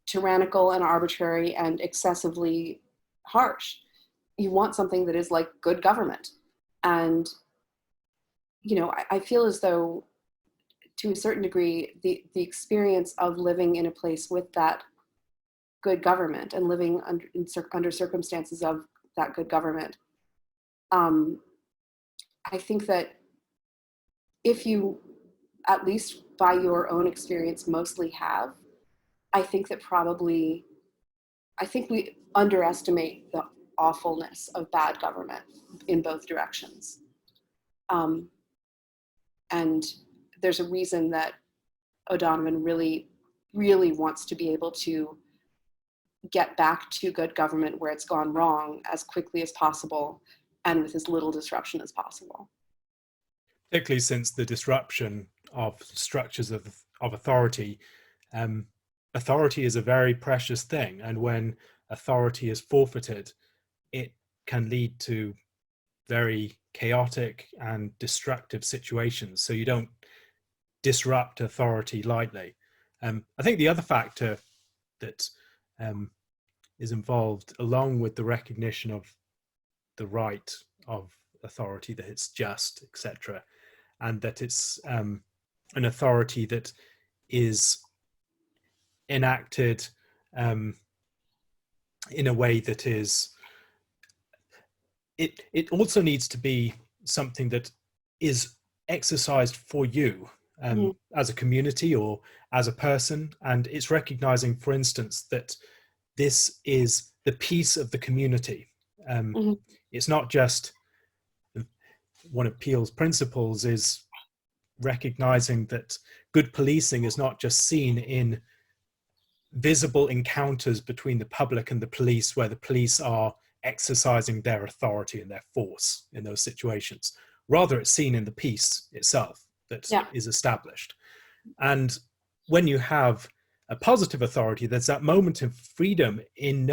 [SPEAKER 2] tyrannical and arbitrary and excessively harsh. You want something that is like good government. And, I feel as though to a certain degree, the experience of living in a place with that good government and living under circumstances of that good government, I think that if you, at least by your own experience, mostly have, I think we underestimate the awfulness of bad government in both directions. And there's a reason that O'Donovan really, really wants to be able to get back to good government where it's gone wrong as quickly as possible and with as little disruption as possible.
[SPEAKER 1] Particularly since the disruption of structures of authority, authority is a very precious thing. And when authority is forfeited, it can lead to very chaotic and destructive situations. So you don't disrupt authority lightly. I think the other factor that is involved, along with the recognition of the right of authority, that it's just, etc., and that it's an authority that is enacted in a way that is, it also needs to be something that is exercised for you as a community or as a person. And it's recognizing, for instance, that this is the peace of the community. It's not just, one of Peel's principles is recognizing that good policing is not just seen in visible encounters between the public and the police, where the police are exercising their authority and their force in those situations. Rather, it's seen in the peace itself that is established. And when you have a positive authority, there's that moment of freedom in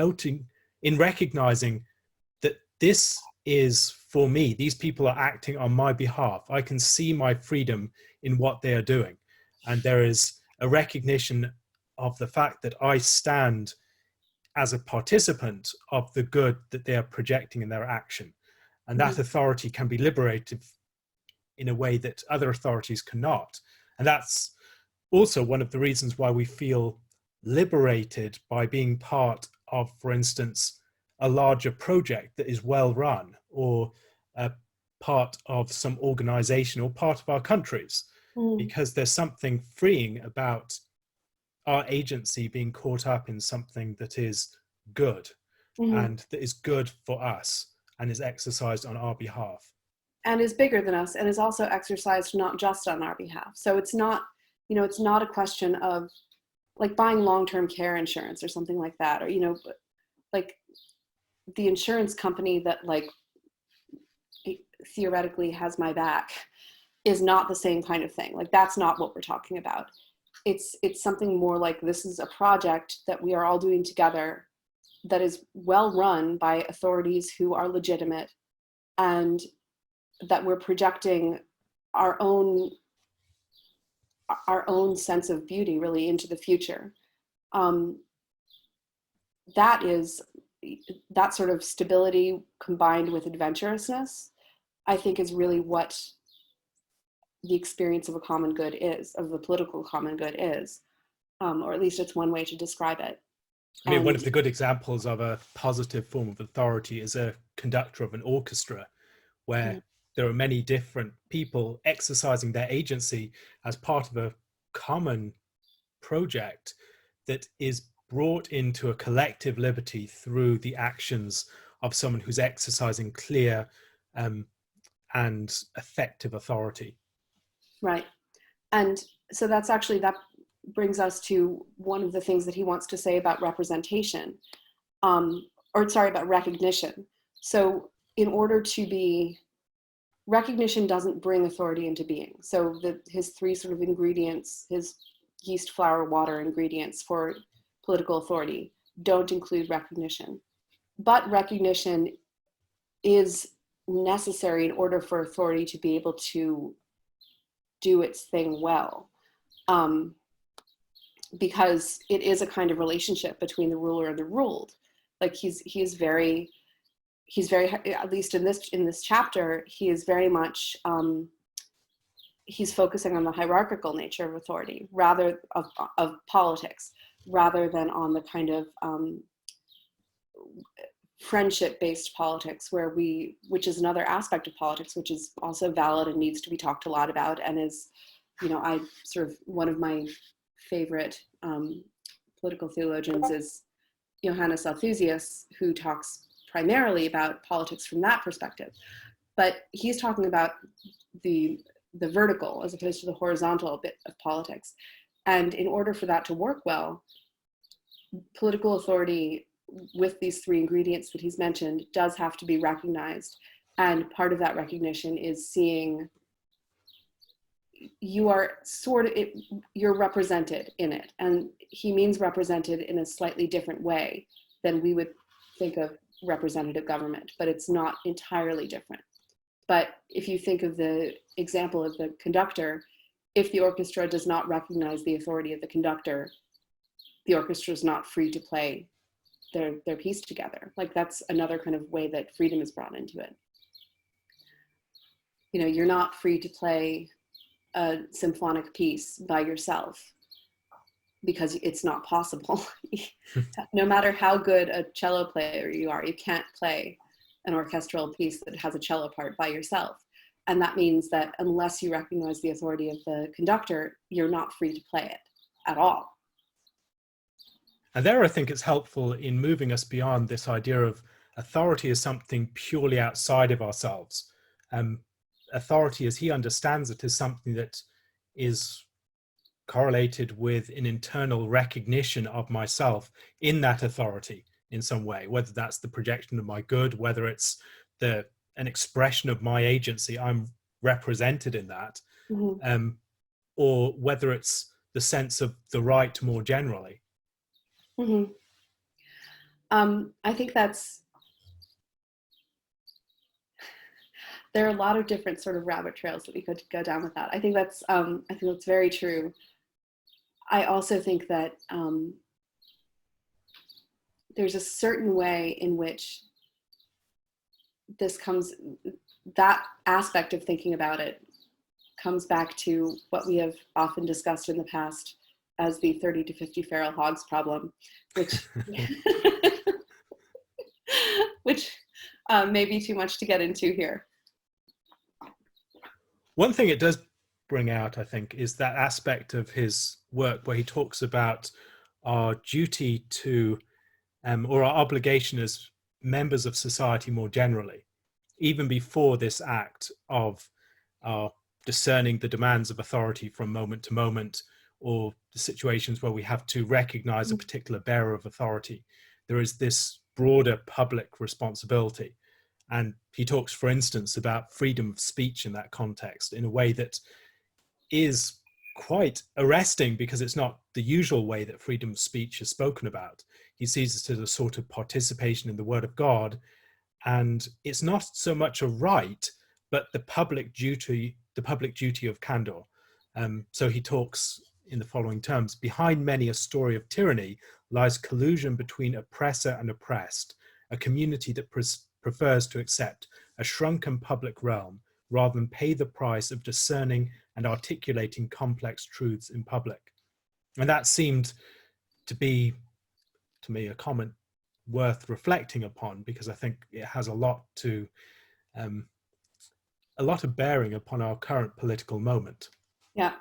[SPEAKER 1] recognizing that this is for me. These people are acting on my behalf. I can see my freedom in what they are doing. And there is a recognition of the fact that I stand as a participant of the good that they are projecting in their action. And that authority can be liberated in a way that other authorities cannot. And that's also one of the reasons why we feel liberated by being part of, for instance, a larger project that is well run, or a part of some organization, or part of our countries, because there's something freeing about our agency being caught up in something that is good and that is good for us and is exercised on our behalf.
[SPEAKER 2] And is bigger than us, and is also exercised not just on our behalf. So it's not, it's not a question of like buying long-term care insurance or something like that, or, like the insurance company that like theoretically has my back is not the same kind of thing. Like that's not what we're talking about. It's something more like, this is a project that we are all doing together that is well run by authorities who are legitimate, and that we're projecting our own our own sense of beauty really into the future. That is, that sort of stability combined with adventurousness, I think, is really what the experience of a common good is, of the political common good is, or at least it's one way to describe it.
[SPEAKER 1] I mean, one of
[SPEAKER 2] And
[SPEAKER 1] the good examples of a positive form of authority is a conductor of an orchestra, where there are many different people exercising their agency as part of a common project that is brought into a collective liberty through the actions of someone who's exercising clear and effective authority.
[SPEAKER 2] right. And so that's actually, that brings us to one of the things that he wants to say about representation, about recognition. So in order to be, recognition doesn't bring authority into being. So his three sort of ingredients, his yeast, flour, water ingredients for political authority don't include recognition. But recognition is necessary in order for authority to be able to do its thing well. Because it is a kind of relationship between the ruler and the ruled. Like he's very, at least in this chapter, he is very much, he's focusing on the hierarchical nature of authority, rather of politics, rather than on the kind of friendship-based politics, which is another aspect of politics, which is also valid and needs to be talked a lot about, and is, I sort of, one of my favorite political theologians is Johannes Althusius, who talks primarily about politics from that perspective. But he's talking about the vertical as opposed to the horizontal bit of politics. And in order for that to work well, political authority with these three ingredients that he's mentioned does have to be recognized. And part of that recognition is seeing you are you're represented in it. And he means represented in a slightly different way than we would think of representative government, but it's not entirely different. But if you think of the example of the conductor, if the orchestra does not recognize the authority of the conductor, the orchestra is not free to play their piece together. Like, that's another kind of way that freedom is brought into it. You're not free to play a symphonic piece by yourself because it's not possible. No matter how good a cello player you are, you can't play an orchestral piece that has a cello part by yourself. And that means that unless you recognize the authority of the conductor, you're not free to play it at all.
[SPEAKER 1] And there, I think it's helpful in moving us beyond this idea of authority as something purely outside of ourselves. Authority, as he understands it, is something that is correlated with an internal recognition of myself in that authority in some way, whether that's the projection of my good, whether it's an expression of my agency, I'm represented in that,
[SPEAKER 2] Mm-hmm.
[SPEAKER 1] or whether it's the sense of the right more generally.
[SPEAKER 2] Mm-hmm. I think there are a lot of different sort of rabbit trails that we could go down with that. I think that's very true. I also think that there's a certain way in which that aspect of thinking about it comes back to what we have often discussed in the past as the 30 to 50 feral hogs problem, which may be too much to get into here.
[SPEAKER 1] One thing it does bring out, I think, is that aspect of his work where he talks about our duty to, or our obligation as members of society more generally, even before this act of discerning the demands of authority from moment to moment, or the situations where we have to recognize a particular bearer of authority. There is this broader public responsibility. And he talks, for instance, about freedom of speech in that context in a way that is quite arresting, because it's not the usual way that freedom of speech is spoken about. He sees it as a sort of participation in the word of God, and it's not so much a right, but the public duty of candor. So he talks in the following terms: behind many a story of tyranny lies collusion between oppressor and oppressed, a community that prefers to accept a shrunken public realm rather than pay the price of discerning and articulating complex truths in public. And that seemed to be, to me, a comment worth reflecting upon, because I think it has a lot of bearing upon our current political moment.
[SPEAKER 2] Yeah.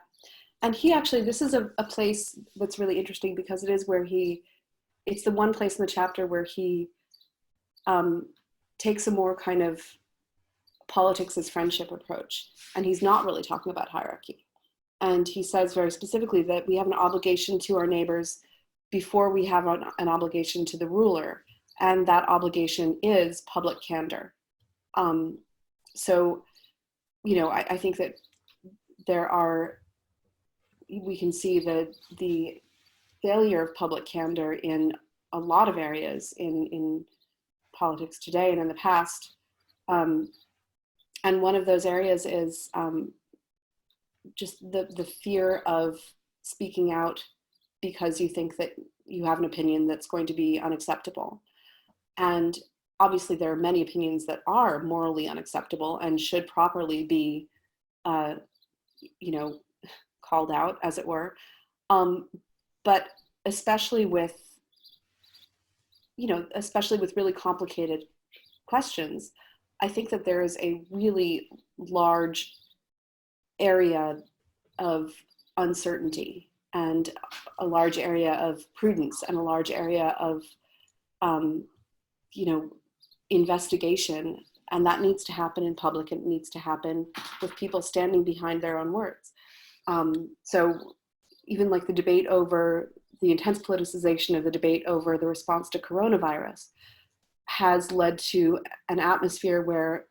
[SPEAKER 2] And he actually, this is a place that's really interesting, because it is where it's the one place in the chapter where he takes a more kind of politics as friendship approach. And he's not really talking about hierarchy. And he says very specifically that we have an obligation to our neighbors before we have an obligation to the ruler. And that obligation is public candor. So, I think that we can see the failure of public candor in a lot of areas in politics today and in the past. And one of those areas is just the fear of speaking out because you think that you have an opinion that's going to be unacceptable. And obviously there are many opinions that are morally unacceptable and should properly be, called out, as it were. But especially with really complicated questions, I think that there is a really large area of uncertainty and a large area of prudence and a large area of, investigation. And that needs to happen in public, and it needs to happen with people standing behind their own words. So even like the debate over the intense politicization of the debate over the response to coronavirus has led to an atmosphere where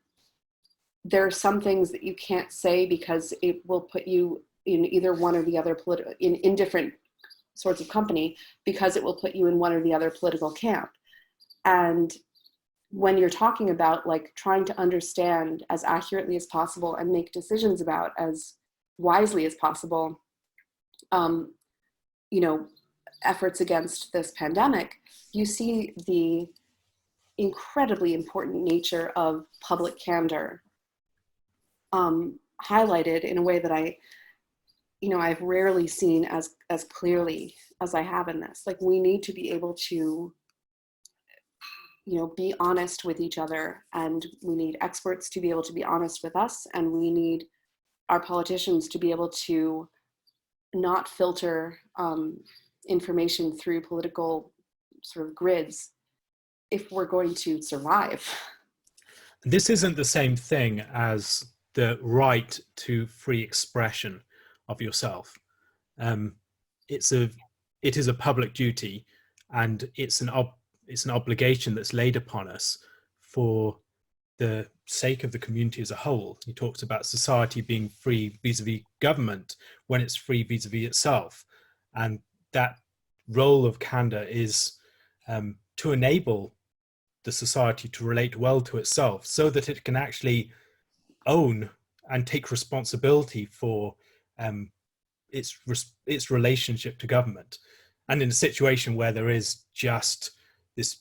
[SPEAKER 2] there are some things that you can't say because it will put you in either one or the other in different sorts of company, because it will put you in one or the other political camp. And when you're talking about like trying to understand as accurately as possible and make decisions about as wisely as possible, efforts against this pandemic, you see the incredibly important nature of public candor highlighted in a way that I've rarely seen as clearly as I have in this. Like, we need to be able to, be honest with each other, and we need experts to be able to be honest with us, and we need our politicians to be able to not filter information through political sort of grids if we're going to survive.
[SPEAKER 1] This isn't the same thing as the right to free expression of yourself. It is a public duty, and it's an obligation that's laid upon us for the sake of the community as a whole. He talks about society being free vis-a-vis government when it's free vis-a-vis itself. And that role of candor is to enable the society to relate well to itself, so that it can actually own and take responsibility for its relationship to government. And in a situation where there is just this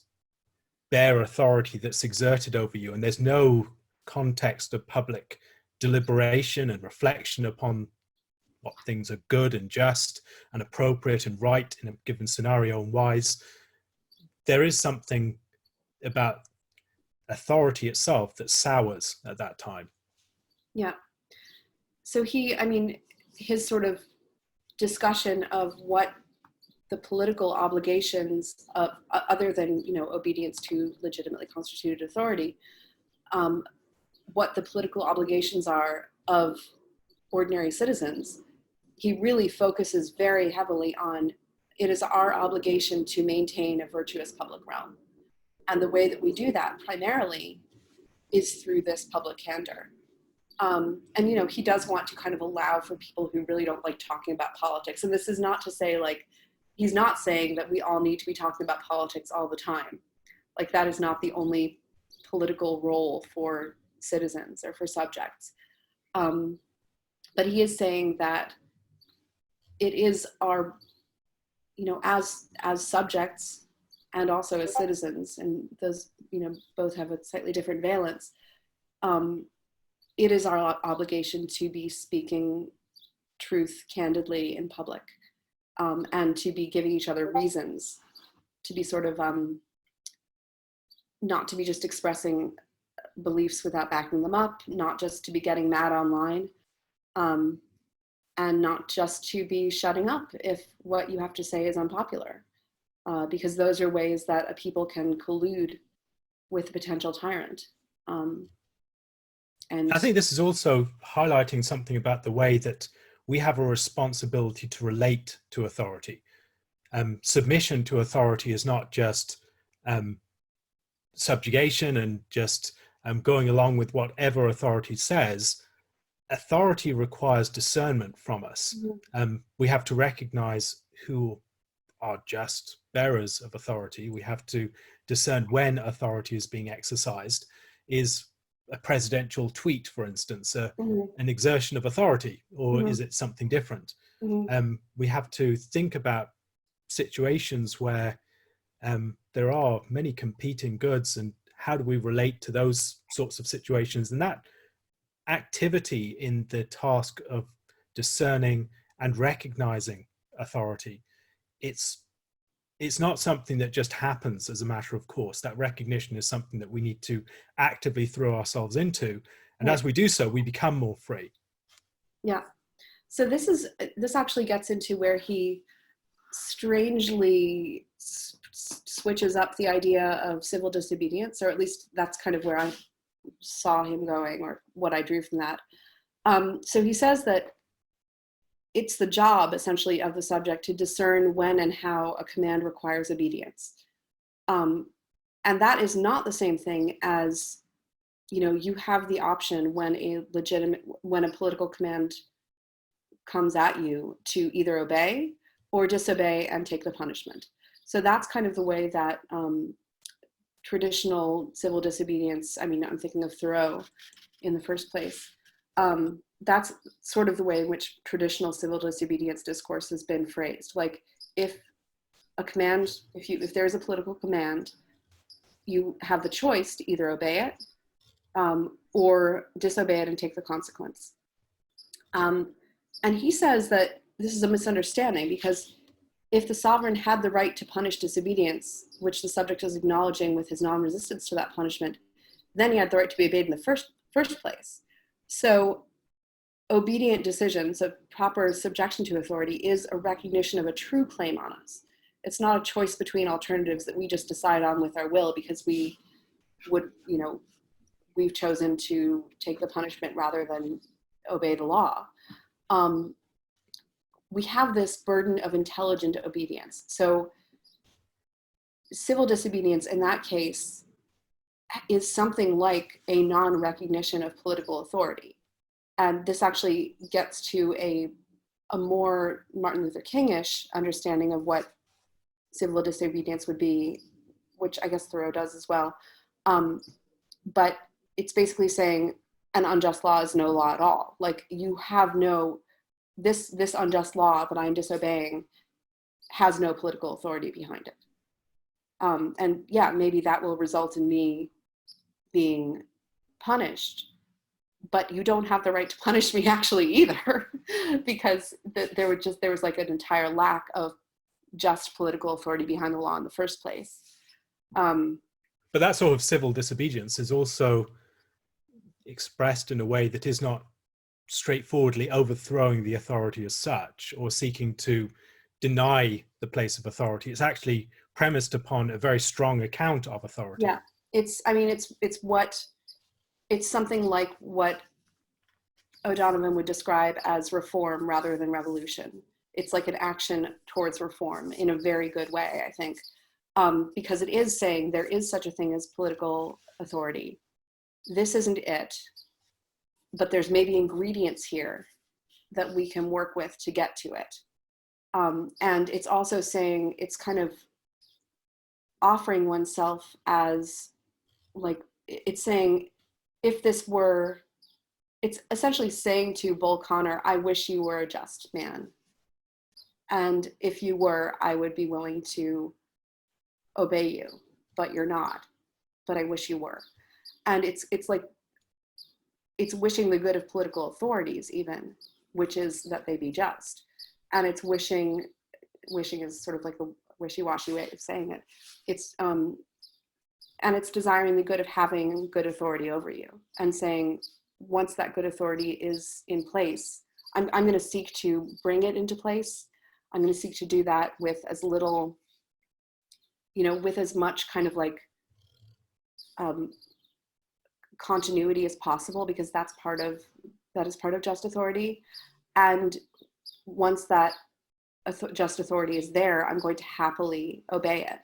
[SPEAKER 1] bare authority that's exerted over you, and there's no context of public deliberation and reflection upon what things are good and just and appropriate and right in a given scenario and wise, there is something about authority itself that sours at that time.
[SPEAKER 2] Yeah. So his sort of discussion of what the political obligations of, other than, obedience to legitimately constituted authority, what the political obligations are of ordinary citizens, he really focuses very heavily on, it is our obligation to maintain a virtuous public realm. And the way that we do that primarily is through this public candor. And, he does want to kind of allow for people who really don't like talking about politics. And this is not to say, like, he's not saying that we all need to be talking about politics all the time. Like, that is not the only political role for citizens or for subjects. But he is saying that it is our, as subjects and also as citizens, and those, both have a slightly different valence. It is our obligation to be speaking truth candidly in public, and to be giving each other reasons, to be sort of not to be just expressing beliefs without backing them up, not just to be getting mad online, and not just to be shutting up if what you have to say is unpopular, because those are ways that a people can collude with a potential tyrant. And
[SPEAKER 1] I think this is also highlighting something about the way that we have a responsibility to relate to authority. Submission to authority is not just subjugation and just going along with whatever authority says. Authority requires discernment from us. We have to recognize who are just bearers of authority. We have to discern when authority is being exercised. Is a presidential tweet, for instance, an exertion of authority, or is it something different? We have to think about situations where there are many competing goods, and how do we relate to those sorts of situations? And that activity in the task of discerning and recognizing authority, it's not something that just happens as a matter of course. That recognition is something that we need to actively throw ourselves into, and as we do so, we become more free.
[SPEAKER 2] Yeah. So this actually gets into where he strangely switches up the idea of civil disobedience, or at least that's kind of where I saw him going, or what I drew from that. So he says that it's the job, essentially, of the subject to discern when and how a command requires obedience. And that is not the same thing as, you have the option when a political command comes at you to either obey or disobey and take the punishment. So that's kind of the way that traditional civil disobedience, I'm thinking of Thoreau in the first place, that's sort of the way in which traditional civil disobedience discourse has been phrased. Like, if there's a political command, you have the choice to either obey it or disobey it and take the consequence. And he says that this is a misunderstanding, because if the sovereign had the right to punish disobedience, which the subject is acknowledging with his non-resistance to that punishment, then he had the right to be obeyed in the first place. So obedient decisions of proper subjection to authority is a recognition of a true claim on us. It's not a choice between alternatives that we just decide on with our will because we've chosen to take the punishment rather than obey the law. We have this burden of intelligent obedience. So civil disobedience in that case is something like a non-recognition of political authority. And this actually gets to a more Martin Luther King-ish understanding of what civil disobedience would be, which I guess Thoreau does as well. But it's basically saying an unjust law is no law at all. Like, you have this unjust law that I'm disobeying has no political authority behind it. And yeah, maybe that will result in me being punished, but you don't have the right to punish me actually either, because there was like an entire lack of just political authority behind the law in the first place.
[SPEAKER 1] But that sort of civil disobedience is also expressed in a way that is not straightforwardly overthrowing the authority as such, or seeking to deny the place of authority. It's actually premised upon a very strong account of authority.
[SPEAKER 2] Yeah, it's something like what O'Donovan would describe as reform rather than revolution. It's like an action towards reform in a very good way, I think, because it is saying there is such a thing as political authority. This isn't it, but there's maybe ingredients here that we can work with to get to it. And it's also saying, it's kind of offering oneself as, like, it's saying, it's essentially saying to Bull Connor, I wish you were a just man. And if you were, I would be willing to obey you, but you're not. But I wish you were. And it's like, it's wishing the good of political authorities even, which is that they be just. And it's wishing is sort of like the wishy-washy way of saying it. It's, and it's desiring the good of having good authority over you and saying, once that good authority is in place, I'm going to seek to bring it into place. I'm going to seek to do that with as little, with as much kind of like continuity as possible, because that is part of just authority. And once that just authority is there, I'm going to happily obey it.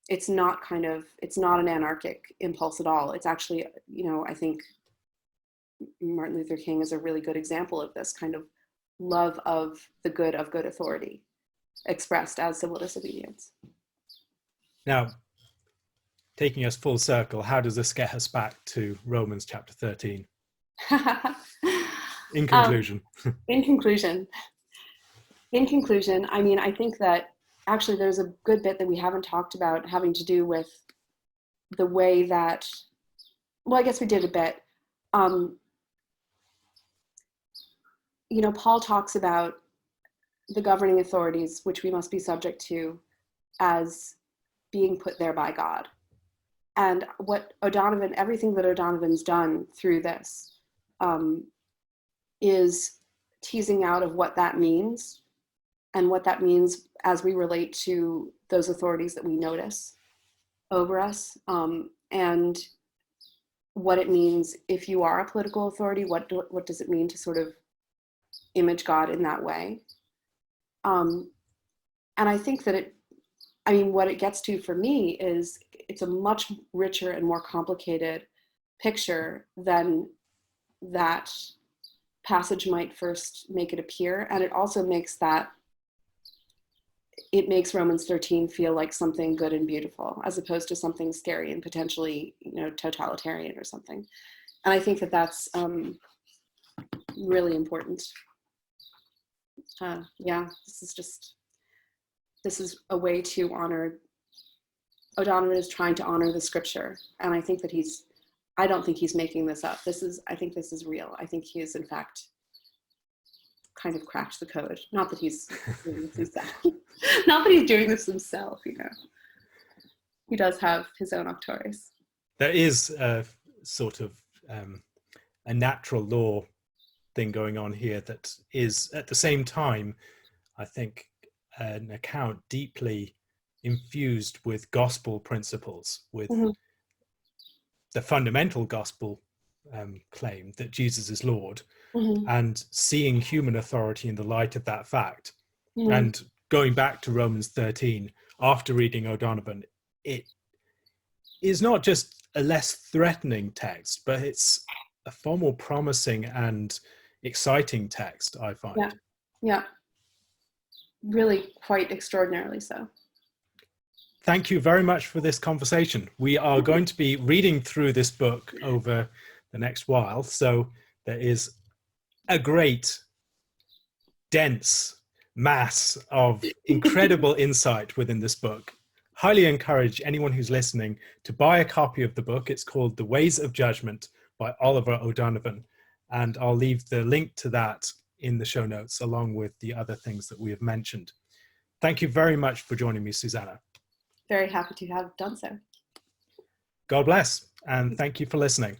[SPEAKER 2] It's not an anarchic impulse at all. It's actually, I think Martin Luther King is a really good example of this kind of love of the good of good authority expressed as civil disobedience.
[SPEAKER 1] Now, taking us full circle, how does this get us back to Romans chapter 13? In conclusion.
[SPEAKER 2] In conclusion, I mean, I think that actually there's a good bit that we haven't talked about having to do with the way that, well, I guess we did a bit. Paul talks about the governing authorities, which we must be subject to, as being put there by God. And what everything that O'Donovan's done through this is teasing out of what that means, and what that means as we relate to those authorities that we notice over us, and what it means if you are a political authority. What does it mean to sort of image God in that way? And I think that what it gets to for me is it's a much richer and more complicated picture than that passage might first make it appear. And it also makes Romans 13 feel like something good and beautiful, as opposed to something scary and potentially, totalitarian or something. And I think that that's really important. This is a way to honor. O'Donovan is trying to honor the scripture, and I think that I don't think he's making this up. I think this is real. I think he is, in fact, kind of cracked the code. Not that he's doing this himself. Not that he's doing this himself, He does have his own octores.
[SPEAKER 1] There is a sort of a natural law thing going on here that is, at the same time, I think, an account deeply infused with gospel principles, with the fundamental gospel claim that Jesus is Lord, and seeing human authority in the light of that fact. And going back to Romans 13, after reading O'Donovan, it is not just a less threatening text, but it's a far more promising and exciting text, I find.
[SPEAKER 2] Yeah. Really quite extraordinarily so.
[SPEAKER 1] Thank you very much for this conversation. We are going to be reading through this book over the next while, so there is a great, dense mass of incredible insight within this book. Highly encourage anyone who's listening to buy a copy of the book. It's called The Ways of Judgment by Oliver O'Donovan, and I'll leave the link to that in the show notes, along with the other things that we have mentioned. Thank you very much for joining me, Susannah.
[SPEAKER 2] Very happy to have done so.
[SPEAKER 1] God bless, and thank you for listening.